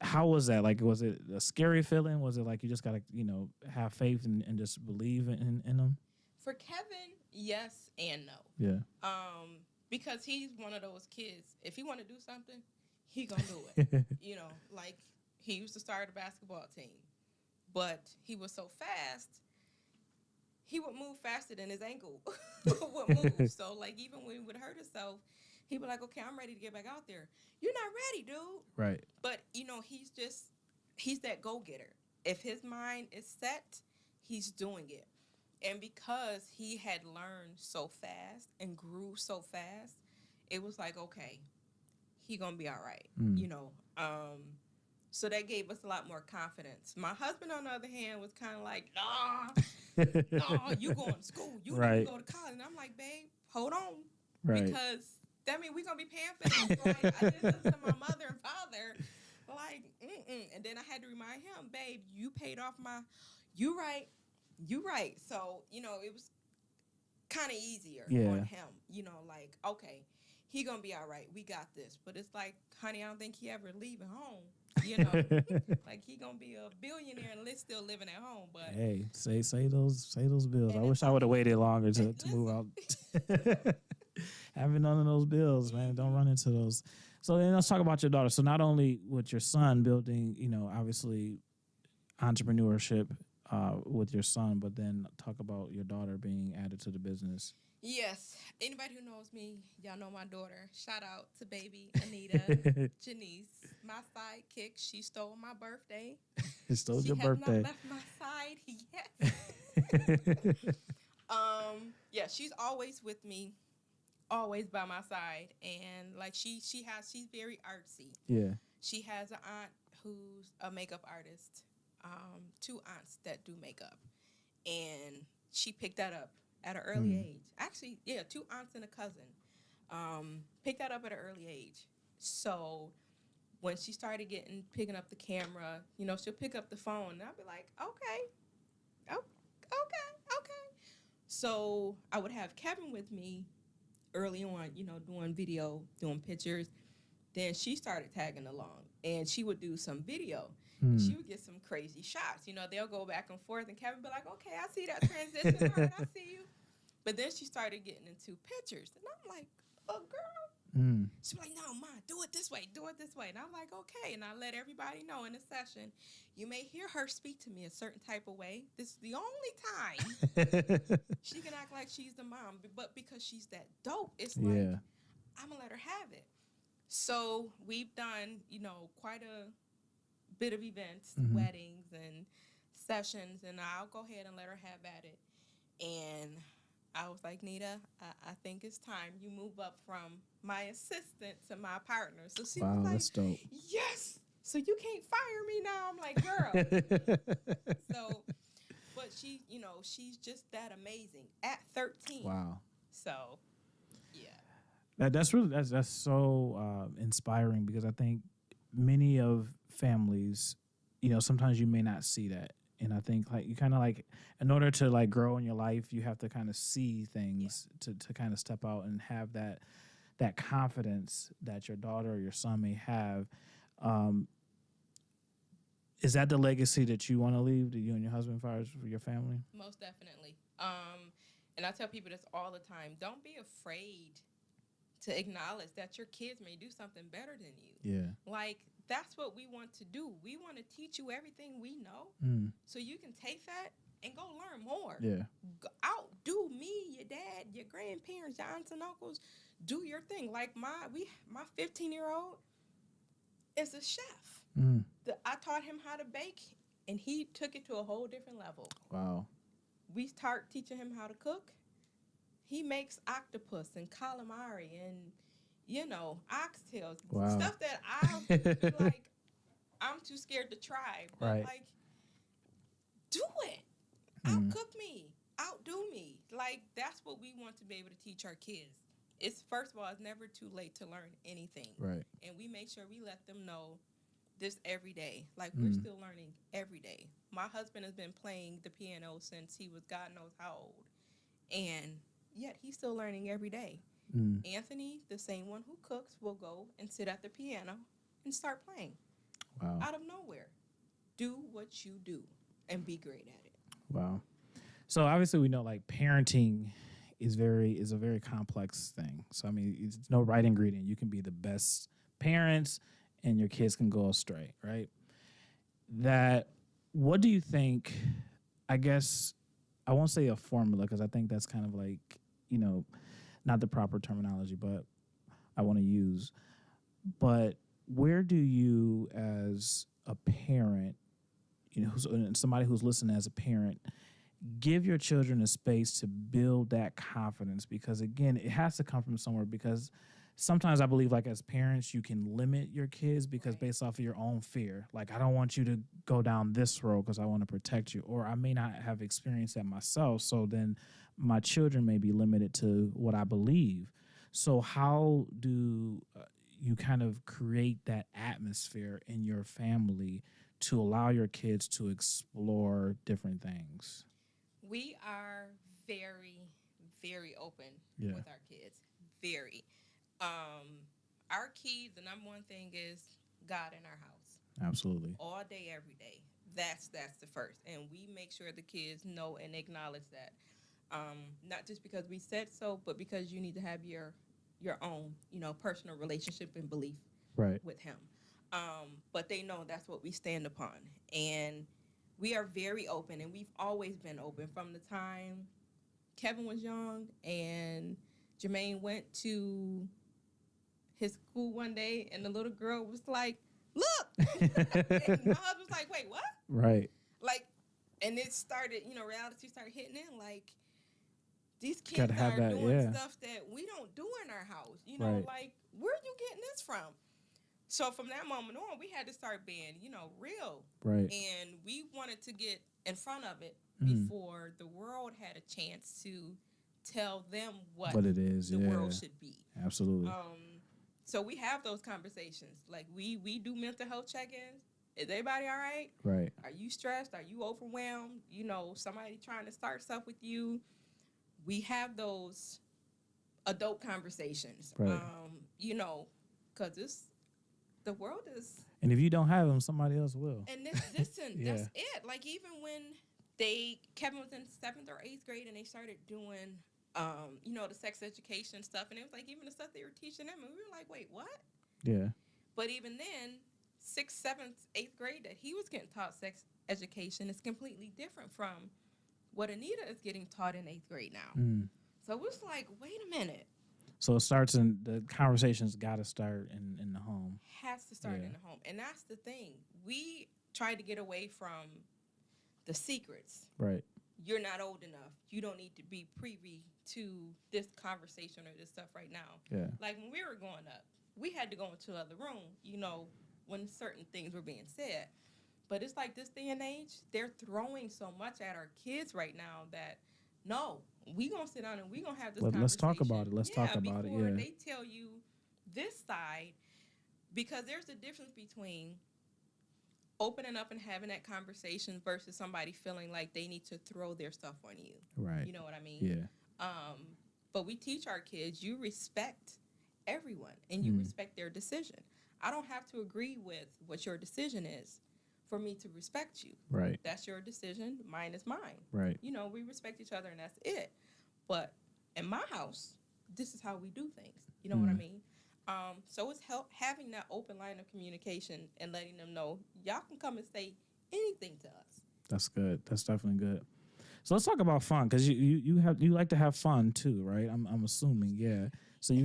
how was that? Like, was it a scary feeling? Was it like you just got to, you know, have faith and just believe in them? For Kevin, yes and no. Yeah. Because he's one of those kids. If he want to do something, he gonna do it. You know, like he used to start a basketball team, but he was so fast, he would move faster than his ankle would move. So, like, even when he would hurt himself, he'd be like, okay, I'm ready to get back out there. You're not ready, dude. Right. But, you know, he's that go-getter. If his mind is set, he's doing it. And because he had learned so fast and grew so fast, it was like, okay, he gonna be all right, you know. So that gave us a lot more confidence. My husband, on the other hand, was kind of like, nah, you going to school. You need to go to college. And I'm like, babe, hold on. Right. Because that means we're going to be paying for this. Like, I just listened to my mother and father, like, And then I had to remind him, babe, you paid off you right. So, you know, it was kind of easier on him. You know, like, okay, he going to be all right. We got this. But it's like, honey, I don't think he ever leaving home. You know, like he gonna be a billionaire and still living at home. But hey, say those bills. I wish I would have waited longer to move out. Having none of those bills, man. Don't run into those. So then let's talk about your daughter. So not only with your son building, you know, obviously entrepreneurship with your son, but then talk about your daughter being added to the business. Yes. Anybody who knows me, y'all know my daughter. Shout out to baby Anita, Janice, my sidekick. She stole my birthday. Stole your birthday. She has not left my side yet. Yeah, she's always with me, always by my side, and like she's very artsy. Yeah. She has an aunt who's a makeup artist. 2 aunts that do makeup, and she picked that up at an early age. Actually, 2 aunts and a cousin. Picked that up at an early age. So when she started picking up the camera, you know, she'll pick up the phone, and I'll be like, okay. So I would have Kevin with me early on, you know, doing video, doing pictures. Then she started tagging along, and she would do some video. She would get some crazy shots. You know, they'll go back and forth, and Kevin would be like, okay, I see that transition. All right, I see you. But then she started getting into pictures. And I'm like, oh, girl. She'd be like, no, Ma, do it this way. And I'm like, okay. And I let everybody know in the session, you may hear her speak to me a certain type of way. This is the only time she can act like she's the mom. But because she's that dope, it's like, I'm going to let her have it. So we've done, you know, quite a bit of events, weddings and sessions, and I'll go ahead and let her have at it. And I was like, Nita, I think it's time you move up from my assistant to my partner. So she was like, that's dope. Yes. So you can't fire me now. I'm like, girl. So, but she, you know, she's just that amazing at 13. Wow. So, yeah. That's really that's so inspiring, because I think many of families, sometimes you may not see that. And I think like you kind of like, in order to like grow in your life, you have to kind of see things to kind of step out and have that confidence that your daughter or your son may have. Is that the legacy that you want to leave to you and your husband as far as for your family? Most definitely. And I tell people this all the time. Don't be afraid to acknowledge that your kids may do something better than you. Yeah. Like, that's what we want to do. We want to teach you everything we know so you can take that and go learn more. Yeah. Outdo me, your dad, your grandparents, your aunts and uncles. Do your thing. Like my 15-year-old is a chef. I taught him how to bake, and he took it to a whole different level. Wow. We start teaching him how to cook. He makes octopus and calamari and, oxtails. Wow. Stuff that I'm too scared to try. But, right. Do it. Outcook me. Outdo me. Like, that's what we want to be able to teach our kids. First of all, it's never too late to learn anything. Right. And we make sure we let them know this every day. Like, we're still learning every day. My husband has been playing the piano since he was God knows how old. And yet he's still learning every day. Anthony, the same one who cooks, will go and sit at the piano and start playing. Wow. Out of nowhere. Do what you do and be great at it. Wow. So obviously we know like parenting is a very complex thing. So I mean, it's no right ingredient. You can be the best parents and your kids can go astray, right? What do you think, I guess, I won't say a formula because I think that's kind of like, not the proper terminology, but I want to use. But where do you as a parent, somebody who's listening as a parent, give your children a space to build that confidence? Because again, it has to come from somewhere, because sometimes I believe like as parents, you can limit your kids because based off of your own fear. Like, I don't want you to go down this road because I want to protect you, or I may not have experienced that myself. So then my children may be limited to what I believe. So how do you kind of create that atmosphere in your family to allow your kids to explore different things? We are very, very open with our kids. Very. Our key, the number one thing is God in our house. Absolutely. All day, every day. That's the first. And we make sure the kids know and acknowledge that. Not just because we said so, but because you need to have your own, personal relationship and belief with him. But they know that's what we stand upon. And we are very open, and we've always been open from the time Kevin was young and Jermaine went to his school one day, and the little girl was like, "Look!" And my husband was like, "Wait, what?" Right. Like, and it started, reality started hitting in. Like, these kids are doing stuff that we don't do in our house. Like, where are you getting this from? So from that moment on, we had to start being, real. Right. And we wanted to get in front of it before the world had a chance to tell them what it is. The world should be. Absolutely. So we have those conversations. Like, we do mental health check-ins. Is everybody all right? Right. Are you stressed? Are you overwhelmed? Somebody trying to start stuff with you. We have those adult conversations. Right. Because the world is... And if you don't have them, somebody else will. And listen, that's it. Like, even when Kevin was in 7th or 8th grade and they started doing, the sex education stuff, and it was like even the stuff they were teaching them, and we were like, wait, what? Yeah. But even then, 6th, 7th, 8th grade that he was getting taught sex education is completely different from what Anita is getting taught in 8th grade now. So it was like, wait a minute. So it starts in the conversations. Got to start in the home. Has to start in the home, and that's the thing. We try to get away from the secrets. Right. You're not old enough. You don't need to be privy to this conversation or this stuff right now. Yeah. Like when we were growing up, we had to go into another room. When certain things were being said. But it's like this day and age, they're throwing so much at our kids right now that no. We gonna sit down and we gonna have this conversation. Let's talk about it. Let's talk about it. Yeah. Before they tell you this side, Because there's a difference between opening up and having that conversation versus somebody feeling like they need to throw their stuff on you. Right. You know what I mean? Yeah. But we teach our kids, you respect everyone and you respect their decision. I don't have to agree with what your decision is for me to respect you. Right. That's your decision. Mine is mine. Right. You know, we respect each other and that's it. But in my house, this is how we do things. You know what I mean? So it's having that open line of communication and letting them know y'all can come and say anything to us. That's good. That's definitely good. So let's talk about fun, because you like to have fun too, right? I'm assuming, yeah. So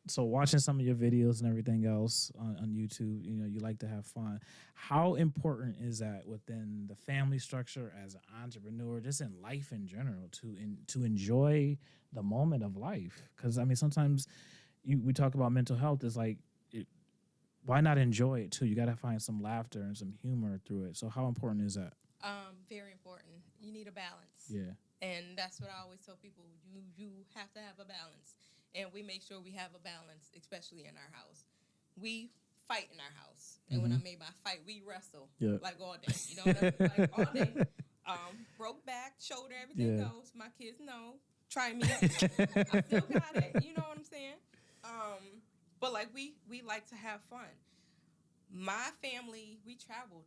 so watching some of your videos and everything else on YouTube, you know, you like to have fun. How important is that within the family structure as an entrepreneur, just in life in general, to enjoy the moment of life? Because I mean, sometimes we talk about mental health. It's like, why not enjoy it too? You got to find some laughter and some humor through it. So how important is that? Very important. You need a balance. Yeah. And that's what I always tell people. You have to have a balance. And we make sure we have a balance, especially in our house. We fight in our house. And when I mean by fight, we wrestle like all day. You know what I mean? Like all day. Broke back, shoulder, everything goes. My kids know. Try me. I still got it. You know what I'm saying? But like we like to have fun. My family, we traveled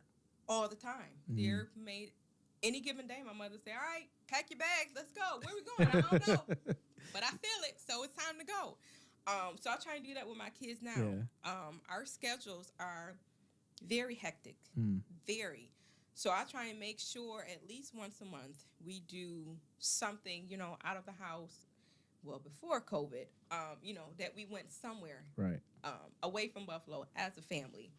all the time. They're made any given day. My mother say, "All right, pack your bags, let's go." Where we going? I don't know, but I feel it, so it's time to go. So I try and do that with my kids now. Yeah. Our schedules are very hectic, very. So I try and make sure at least once a month we do something, you know, out of the house. Well, before COVID, you know, that we went somewhere Right. Away from Buffalo as a family.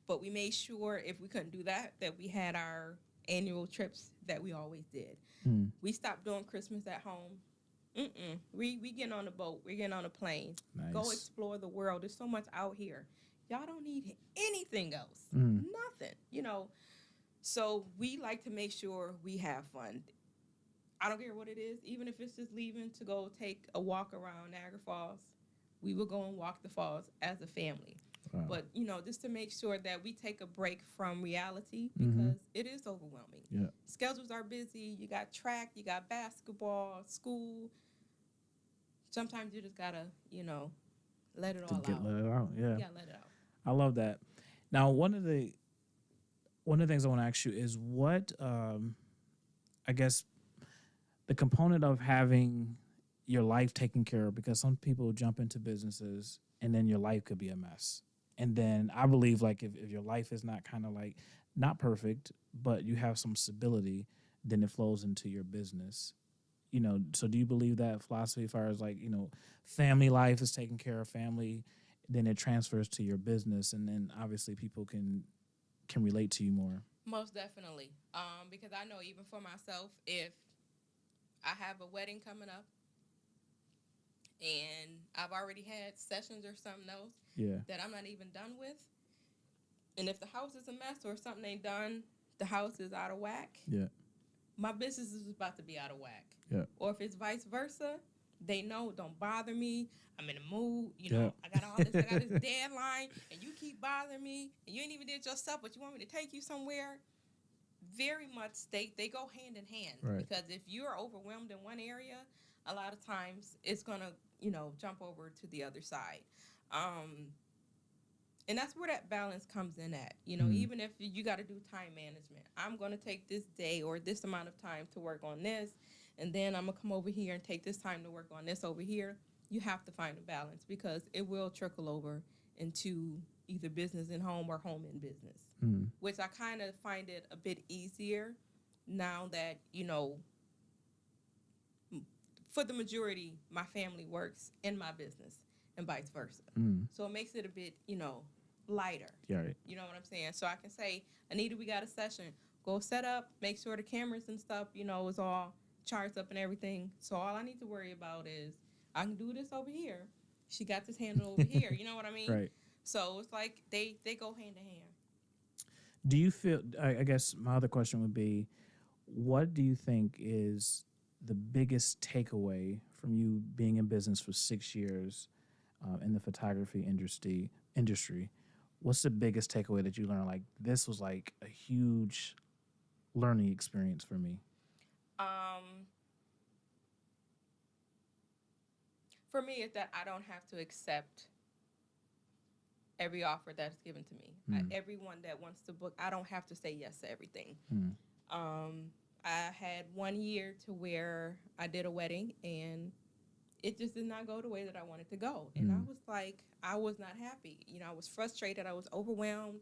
But we made sure if we couldn't do that, that we had our annual trips that we always did. We stopped doing Christmas at home. We getting on a boat. We're getting on a plane. Nice. Go explore the world. There's so much out here. Y'all don't need anything else. Nothing, you know. So we like to make sure we have fun. I don't care what it is, even if it's just leaving to go take a walk around Niagara Falls. We will go and walk the falls as a family. Wow. But, you know, just to make sure that we take a break from reality because it is overwhelming. Yeah. Schedules are busy. You got track, you got basketball, school. Sometimes you just got to, you know, let it all out. Let it out, yeah. You got to let it out. I love that. Now, one of the things I want to ask you is what, I guess, the component of having your life taken care of, because some people jump into businesses and then your life could be a mess. And then I believe like if your life is not kind of like not perfect, but you have some stability, then it flows into your business. You know, so do you believe that philosophy as far as like, you know, family life is taken care of, family, then it transfers to your business, and then obviously people can relate to you more? Most definitely. Because I know even for myself, if I have a wedding coming up and I've already had sessions or something else that I'm not even done with, and if the house is a mess or something ain't done, the house is out of whack, my business is about to be out of whack. Or if it's vice versa, they know, don't bother me. I'm in a mood. You know, I got all this. I got this deadline, and you keep bothering me, and you ain't even did your stuff, but you want me to take you somewhere. Very much they go hand in hand. Right. Because if you're overwhelmed in one area, a lot of times it's going to, you know, jump over to the other side. And that's where that balance comes in at. You know, even if you got to do time management, I'm going to take this day or this amount of time to work on this, and then I'm going to come over here and take this time to work on this over here. You have to find a balance because it will trickle over into either business in home or home in business, which I kind of find it a bit easier now that, you know, for the majority, my family works in my business and vice versa. So it makes it a bit, you know, lighter. Right. You know what I'm saying? So I can say, Anita, we got a session. Go set up, make sure the cameras and stuff, you know, is all charts up and everything. So all I need to worry about is I can do this over here. She got this handle over here. You know what I mean? Right. So it's like they go hand in hand. Do you feel, I guess my other question would be, what do you think is the biggest takeaway from you being in business for 6 years in the photography industry, what's the biggest takeaway that you learned? Like, this was like a huge learning experience for me. For me, it's that I don't have to accept every offer that's given to me. Everyone that wants to book, I don't have to say yes to everything. I had 1 year to where I did a wedding, and it just did not go the way that I wanted to go. And I was like, I was not happy. You know, I was frustrated. I was overwhelmed.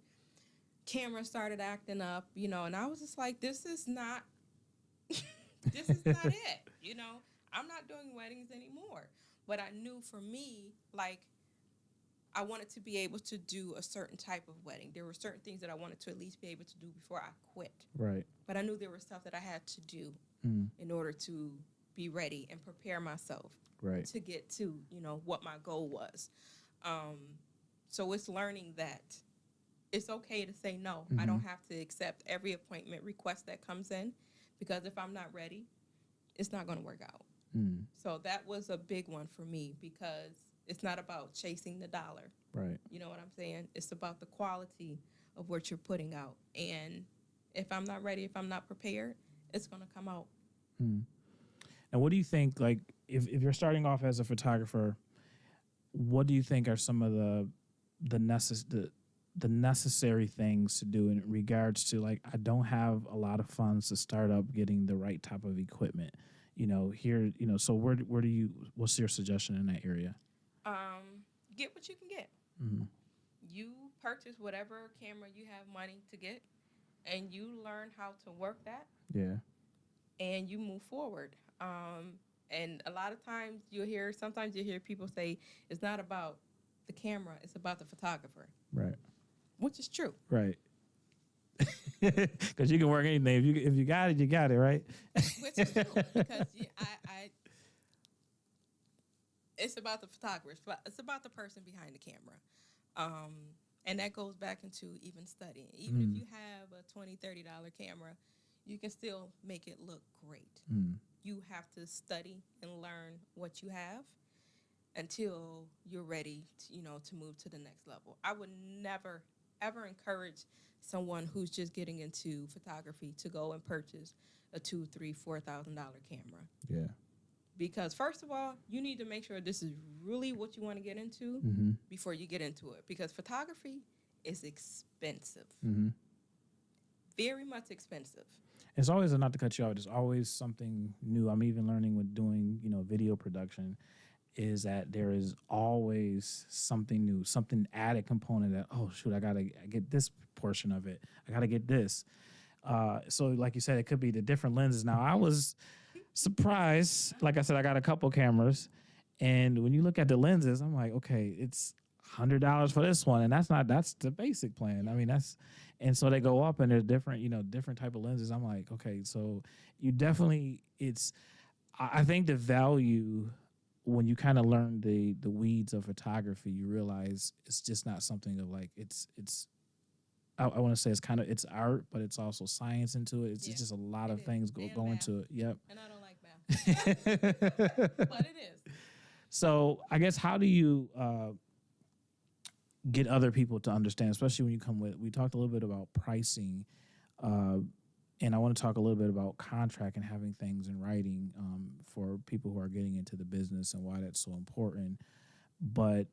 Camera started acting up, you know, and I was just like, this is not it. You know, I'm not doing weddings anymore. But I knew for me, like, I wanted to be able to do a certain type of wedding. There were certain things that I wanted to at least be able to do before I quit. Right. But I knew there was stuff that I had to do in order to be ready and prepare myself to get to, you know, what my goal was. So it's learning that it's okay to say no. I don't have to accept every appointment request that comes in, because if I'm not ready, it's not going to work out. So that was a big one for me, because it's not about chasing the dollar. Right. You know what I'm saying? It's about the quality of what you're putting out. And if I'm not ready, if I'm not prepared, it's going to come out. And what do you think, like, if you're starting off as a photographer, what do you think are some of the necessary things to do in regards to, like, I don't have a lot of funds to start up getting the right type of equipment, you know, here, you know, so what's your suggestion in that area? Get what you can get. You purchase whatever camera you have money to get, and you learn how to work that. Yeah. And you move forward. And a lot of times sometimes you hear people say, it's not about the camera, it's about the photographer. Right. Which is true. Right. Because you can work anything. If you got it, you got it, right? Which is true. Because it's about the photographer. It's about the person behind the camera. And that goes back into even studying. Even if you have a $20, $30 camera, you can still make it look great. You have to study and learn what you have until you're ready to move to the next level. I would never, ever encourage someone who's just getting into photography to go and purchase a $2,000, $3,000, $4,000 camera. Yeah. Because first of all, you need to make sure this is really what you want to get into before you get into it. Because photography is expensive. Very much expensive. It's always, not to cut you off, there's always something new. I'm even learning with doing, video production, is that there is always something new, something added component that, oh, shoot, I got to get this portion of it. I got to get this. So like you said, it could be the different lenses. Now, I was surprised. Like I said, I got a couple cameras. And when you look at the lenses, I'm like, okay, it's $100 for this one. And that's the basic plan. I mean, and so they go up and there's different type of lenses. I'm like, okay, so you definitely, I think the value, when you kind of learn the weeds of photography, you realize it's just not something of like, I want to say it's art, but it's also science into it. It's just a lot of things go into it. Yep. And I don't like math. But it is. So I guess, how do you get other people to understand, especially when you come we talked a little bit about pricing, and I want to talk a little bit about contract and having things in writing for people who are getting into the business and why that's so important. But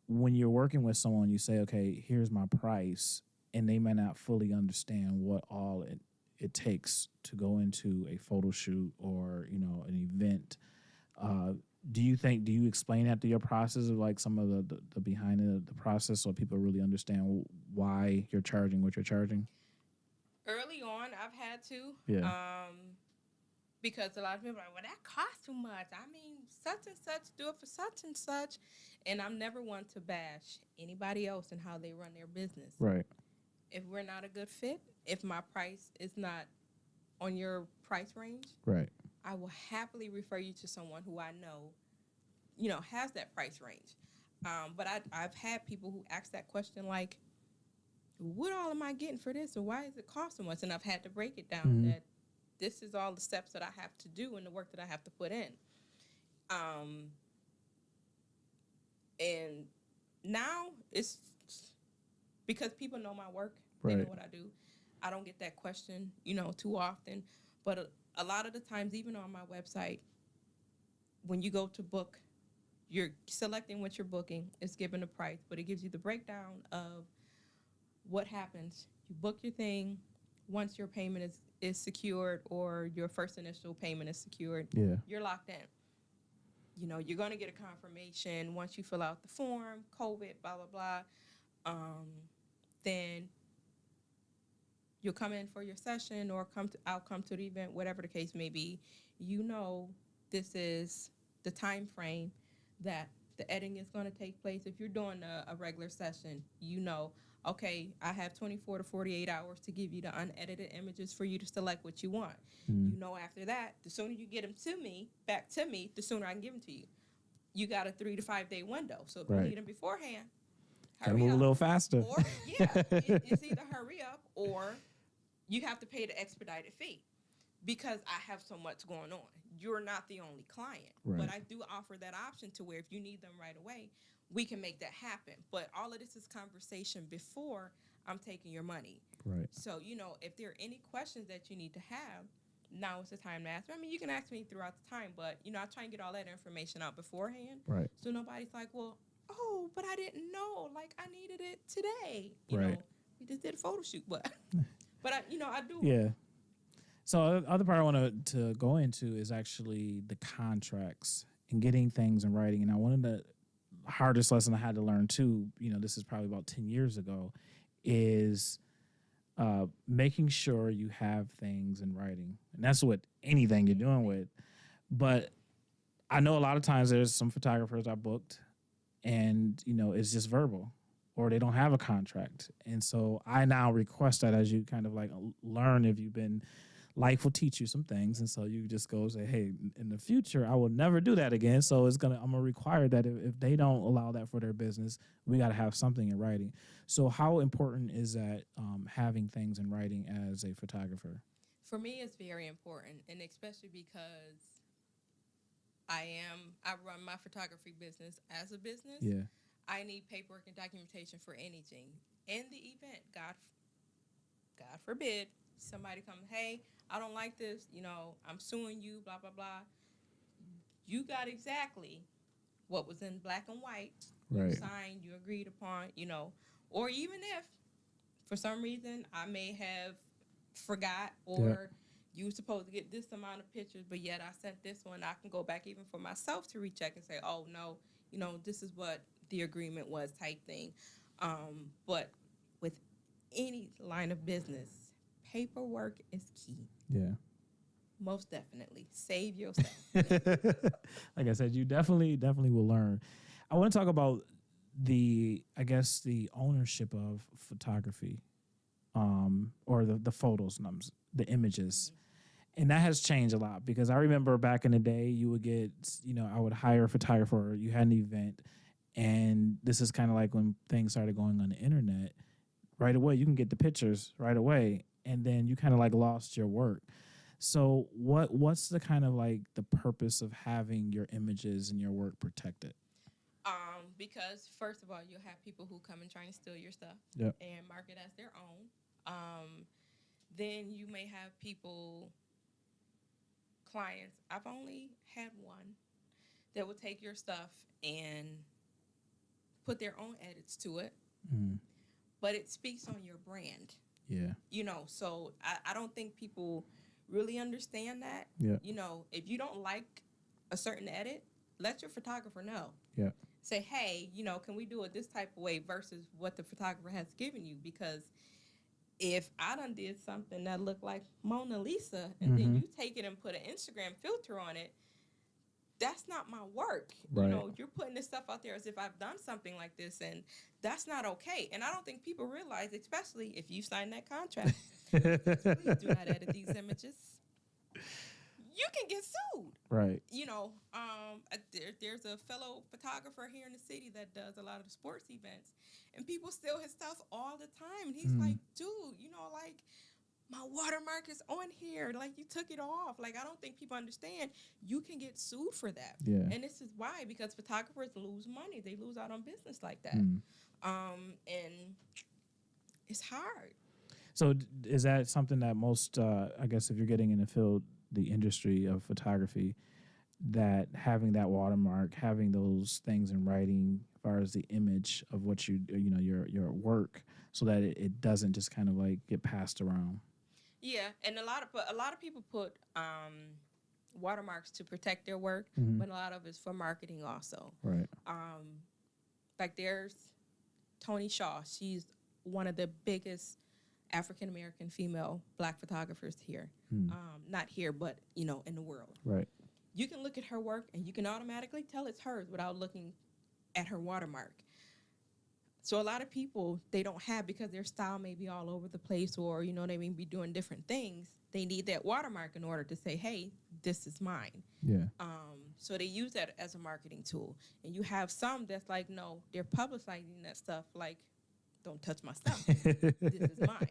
when you're working with someone, you say, okay, here's my price, and they may not fully understand what all it takes to go into a photo shoot or, an event. Do you explain that to your process of like some of the behind the process, so people really understand why you're charging what you're charging? Early on, I've had to. Yeah. Because a lot of people are like, well, that costs too much. I mean, such and such, do it for such and such. And I'm never one to bash anybody else and how they run their business. Right. If we're not a good fit, if my price is not on your price range, right, I will happily refer you to someone who I know, has that price range. But I've had people who ask that question like, what all am I getting for this? Or why does it cost so much? And I've had to break it down that this is all the steps that I have to do and the work that I have to put in. And now it's because people know my work, they Right. know what I do. I don't get that question, too often. But a lot of the times, even on my website, when you go to book, you're selecting what you're booking. It's given a price, but it gives you the breakdown of what happens. You book your thing. Once your payment is secured or your first initial payment is secured, Yeah. you're locked in. You're going to get a confirmation once you fill out the form, COVID, blah, blah, blah. Then you'll come in for your session or I'll come to the event, whatever the case may be. This is the time frame that the editing is going to take place. If you're doing a regular session, okay, I have 24 to 48 hours to give you the unedited images for you to select what you want. After that, the sooner you get them back to me, the sooner I can give them to you. You got a 3 to 5 day window. So if you need them beforehand, gotta move a little faster. Or, it's either hurry up or you have to pay the expedited fee because I have so much going on. You're not the only client. Right. But I do offer that option to where if you need them right away, we can make that happen. But all of this is conversation before I'm taking your money. Right. So, if there are any questions that you need to have, now is the time to ask. I mean, you can ask me throughout the time, but, I try and get all that information out beforehand. Right. So nobody's like, well, oh, but I didn't know. Like, I needed it today. Right. We just did a photo shoot, but I do. Yeah. So the other part I want to go into is actually the contracts and getting things in writing. And one of the hardest lesson I had to learn too, this is probably about 10 years ago, is making sure you have things in writing. And that's what anything you're doing with. But I know a lot of times there's some photographers I booked and, it's just verbal or they don't have a contract. And so I now request that as you kind of like learn if you've been, life will teach you some things. And so you just go say, hey, in the future, I will never do that again. So I'm going to require that if they don't allow that for their business, we got to have something in writing. So how important is that having things in writing as a photographer? For me, it's very important. And especially because I run my photography business as a business. Yeah. I need paperwork and documentation for anything. In the event, God forbid, somebody comes, hey, I don't like this, I'm suing you, blah, blah, blah. You got exactly what was in black and white. Right. You signed, you agreed upon, or even if for some reason I may have forgot or you were supposed to get this amount of pictures, but yet I sent this one, I can go back even for myself to recheck and say, oh, no, this is what the agreement was type thing. But with any line of business, paperwork is key. Yeah. Most definitely. Save yourself. Like I said, you definitely will learn. I want to talk about the ownership of photography, or the photos, the images. Mm-hmm. And that has changed a lot because I remember back in the day, you would get, I would hire a photographer, you had an event, and this is kind of like when things started going on the internet. Right away, you can get the pictures right away, and then you kind of like lost your work. So what's the kind of like the purpose of having your images and your work protected? Because first of all, you'll have people who come and try and steal your stuff and mark it as their own. Then you may have clients. I've only had one that will take your stuff and put their own edits to it. Mm. But it speaks on your brand. Yeah. So I don't think people really understand that. Yeah. If you don't like a certain edit, let your photographer know. Yeah. Say, hey, can we do it this type of way versus what the photographer has given you? Because if I done did something that looked like Mona Lisa and then you take it and put an Instagram filter on it, that's not my work. Right. You're putting this stuff out there as if I've done something like this, and that's not okay. And I don't think people realize, especially if you sign that contract, please do not edit these images. You can get sued. Right. There's a fellow photographer here in the city that does a lot of the sports events, and people steal his stuff all the time. And he's like, dude, my watermark is on here. Like, you took it off. Like, I don't think people understand you can get sued for that. Yeah. And this is why, because photographers lose money. They lose out on business like that. And it's hard. So is that something that most, I guess if you're getting in the field, the industry of photography, that having that watermark, having those things in writing as far as the image of what your work, so that it doesn't just kind of like get passed around? Yeah, and a lot of people put watermarks to protect their work, but a lot of it's for marketing also. Right. Like there's Tony Shaw. She's one of the biggest African American female Black photographers here. Not here, but in the world. Right. You can look at her work and you can automatically tell it's hers without looking at her watermark. So a lot of people, they don't have, because their style may be all over the place, or, be doing different things. They need that watermark in order to say, hey, this is mine. Yeah. So they use that as a marketing tool. And you have some that's like, no, they're publicizing that stuff. Like, don't touch my stuff. This is mine,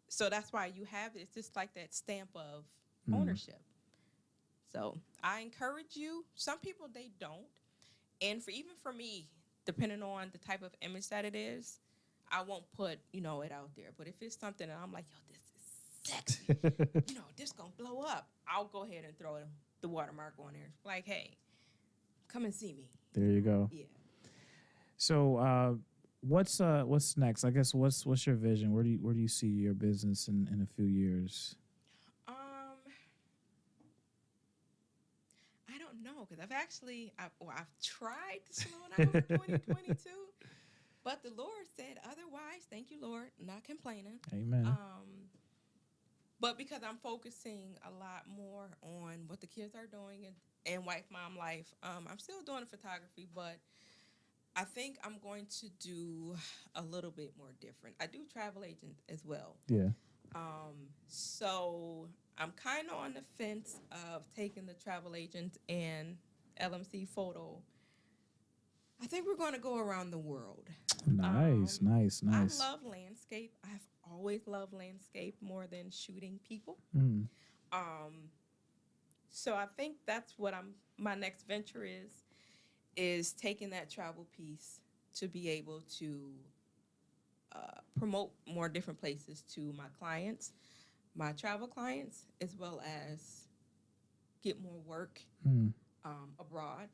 So that's why you have it. It's just like that stamp of ownership. So I encourage you. Some people, they don't. And even for me, depending on the type of image that it is, I won't put, it out there. But if it's something that I'm like, yo, this is sexy, this going to blow up, I'll go ahead and throw the watermark on there. Like, hey, come and see me. There you go. Yeah. So what's next? I guess what's your vision? Where do you see your business in a few years? I don't know, because I've tried to slow down for 2022, but the Lord said otherwise. Thank you, Lord. Not complaining. Amen. But because I'm focusing a lot more on what the kids are doing and wife mom life, I'm still doing photography, but I think I'm going to do a little bit more different. I do travel agent as well. Yeah. So I'm kind of on the fence of taking the travel agent and LMC photo. I think we're going to go around the world. Nice. I love landscape. I've always loved landscape more than shooting people. So I think that's what my next venture is taking that travel piece to be able to promote more different places to my clients, my travel clients, as well as get more work abroad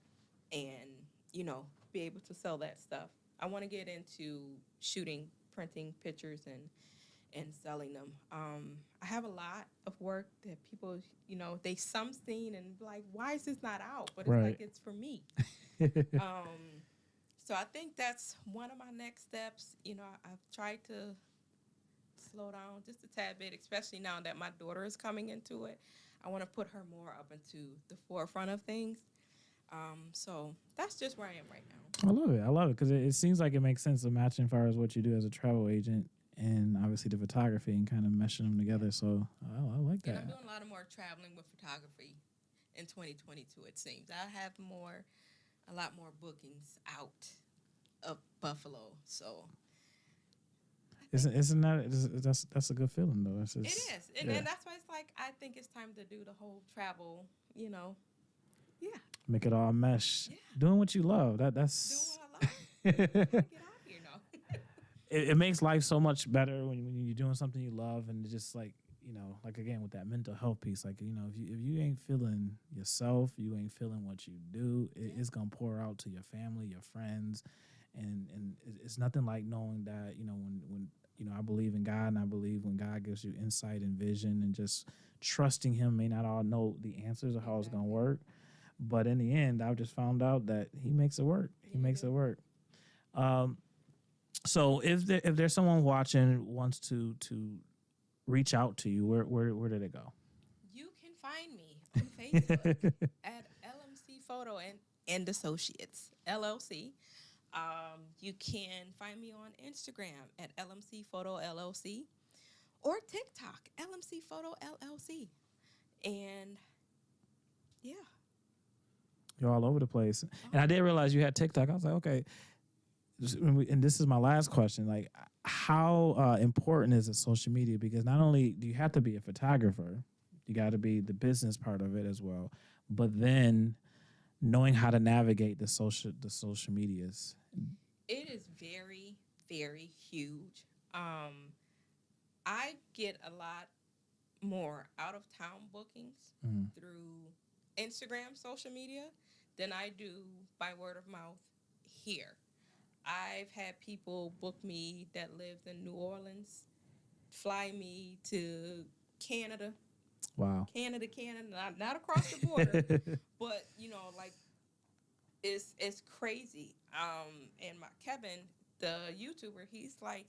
and, be able to sell that stuff. I want to get into shooting, printing pictures and selling them. I have a lot of work that people, some seen and like, why is this not out? But it's like, it's for me. So I think that's one of my next steps. I've tried to slow down just a tad bit, especially now that my daughter is coming into it. I want to put her more up into the forefront of things. So that's just where I am right now. I love it because it seems like it makes sense to match as far as what you do as a travel agent and obviously the photography and kind of meshing them together. So I like that. And I'm doing a lot of more traveling with photography in 2022, it seems. I have a lot more bookings out of Buffalo. So isn't that's a good feeling though? It is. And that's why it's like, I think it's time to do the whole travel, Yeah. Make it all mesh. Yeah. Doing what you love. That's doing what I love. Get out here now. It makes life so much better when you're doing something you love, and just like, like again with that mental health piece, like, if you ain't feeling yourself, you ain't feeling what you do, it's gonna pour out to your family, your friends, and it's nothing like knowing that, when I believe in God, and I believe when God gives you insight and vision, and just trusting Him. May not all know the answers of how it's gonna work, but in the end, I just found out that He makes it work. He makes it work. So if there's someone watching wants to reach out to you, where did it go? You can find me on Facebook at LMC Photo and Associates LLC. You can find me on Instagram at LMC Photo LLC or TikTok LMC Photo LLC. And yeah. You're all over the place. And I didn't realize you had TikTok. I was like, okay. And this is my last question. Like, how important is it social media? Because not only do you have to be a photographer, you got to be the business part of it as well, but then knowing how to navigate the social medias. It is very, very huge. I get a lot more out of town bookings through Instagram, social media, than I do by word of mouth here. I've had people book me that lives in New Orleans, fly me to Canada. Wow. Canada, not across the border, but like it's crazy. And my Kevin, the YouTuber, he's like,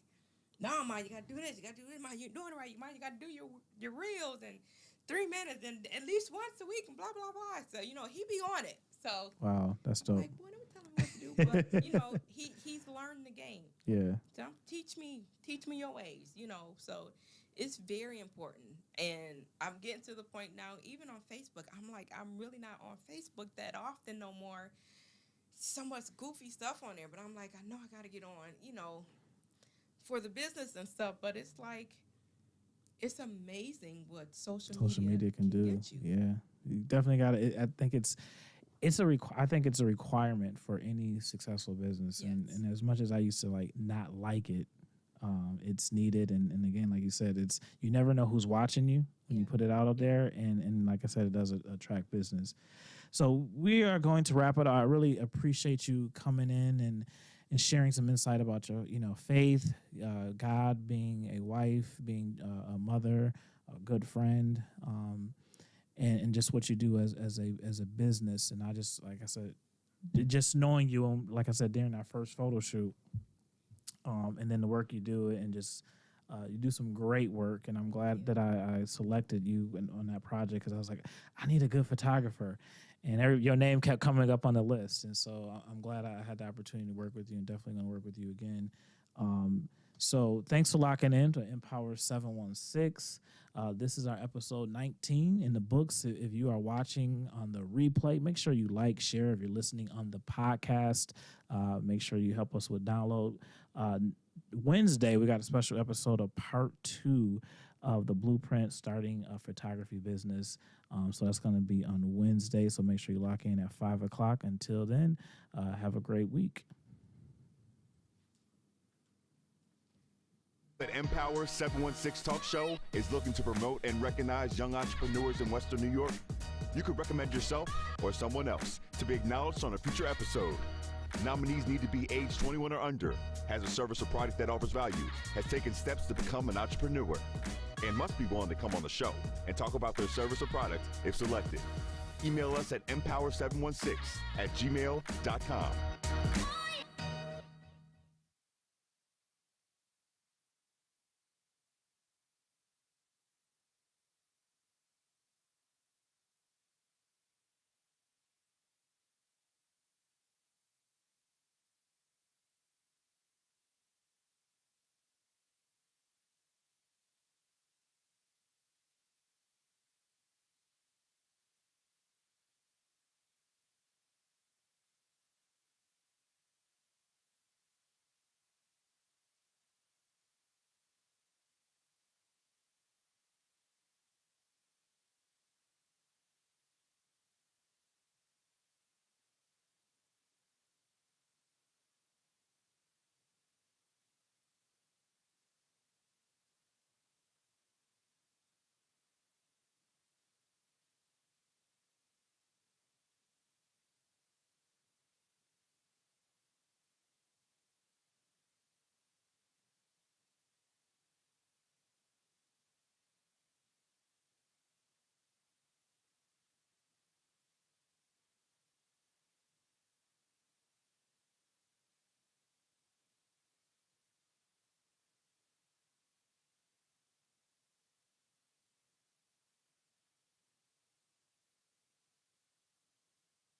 "No, Ma, you gotta do this. You gotta do this, Ma. You're doing it right. Ma, you gotta do your reels in 3 minutes and at least once a week and blah blah blah." So he be on it. So wow, that's dope. like, boy, don't tell him what to do. But he's learned the game. Yeah. So teach me your ways. So it's very important. And I'm getting to the point now, even on Facebook, I'm really not on Facebook that often no more. So much goofy stuff on there, but I'm like, I know I got to get on, for the business and stuff. But it's like, it's amazing what social media can do. Get you. Yeah, you definitely got to. I think I think it's a requirement for any successful business. Yes. And as much as I used to not like it, it's needed. And again, like you said, you never know who's watching you when you put it out there. And like I said, it does attract business. So we are going to wrap it up. I really appreciate you coming in and sharing some insight about your, faith, God, being a wife, being a mother, a good friend, and just what you do as a business. And I just, like I said, just knowing you, like I said, during our first photo shoot, and then the work you do, and just you do some great work. And I'm glad that I selected you on that project, because I was like, I need a good photographer. And your name kept coming up on the list. And so I'm glad I had the opportunity to work with you, and definitely going to work with you again. So thanks for locking in to Empower716. This is our episode 19 in the books. If you are watching on the replay, make sure you like, share. If you're listening on the podcast, make sure you help us with download. Wednesday, we got a special episode of part 2 of the blueprint starting a photography business. So that's going to be on Wednesday. So make sure you lock in at 5 o'clock. Until then, have a great week. The Empower716 Talk Show is looking to promote and recognize young entrepreneurs in Western New York. You could recommend yourself or someone else to be acknowledged on a future episode. Nominees need to be age 21 or under, has a service or product that offers value, has taken steps to become an entrepreneur, and must be willing to come on the show and talk about their service or product if selected. Email us at empower716@gmail.com.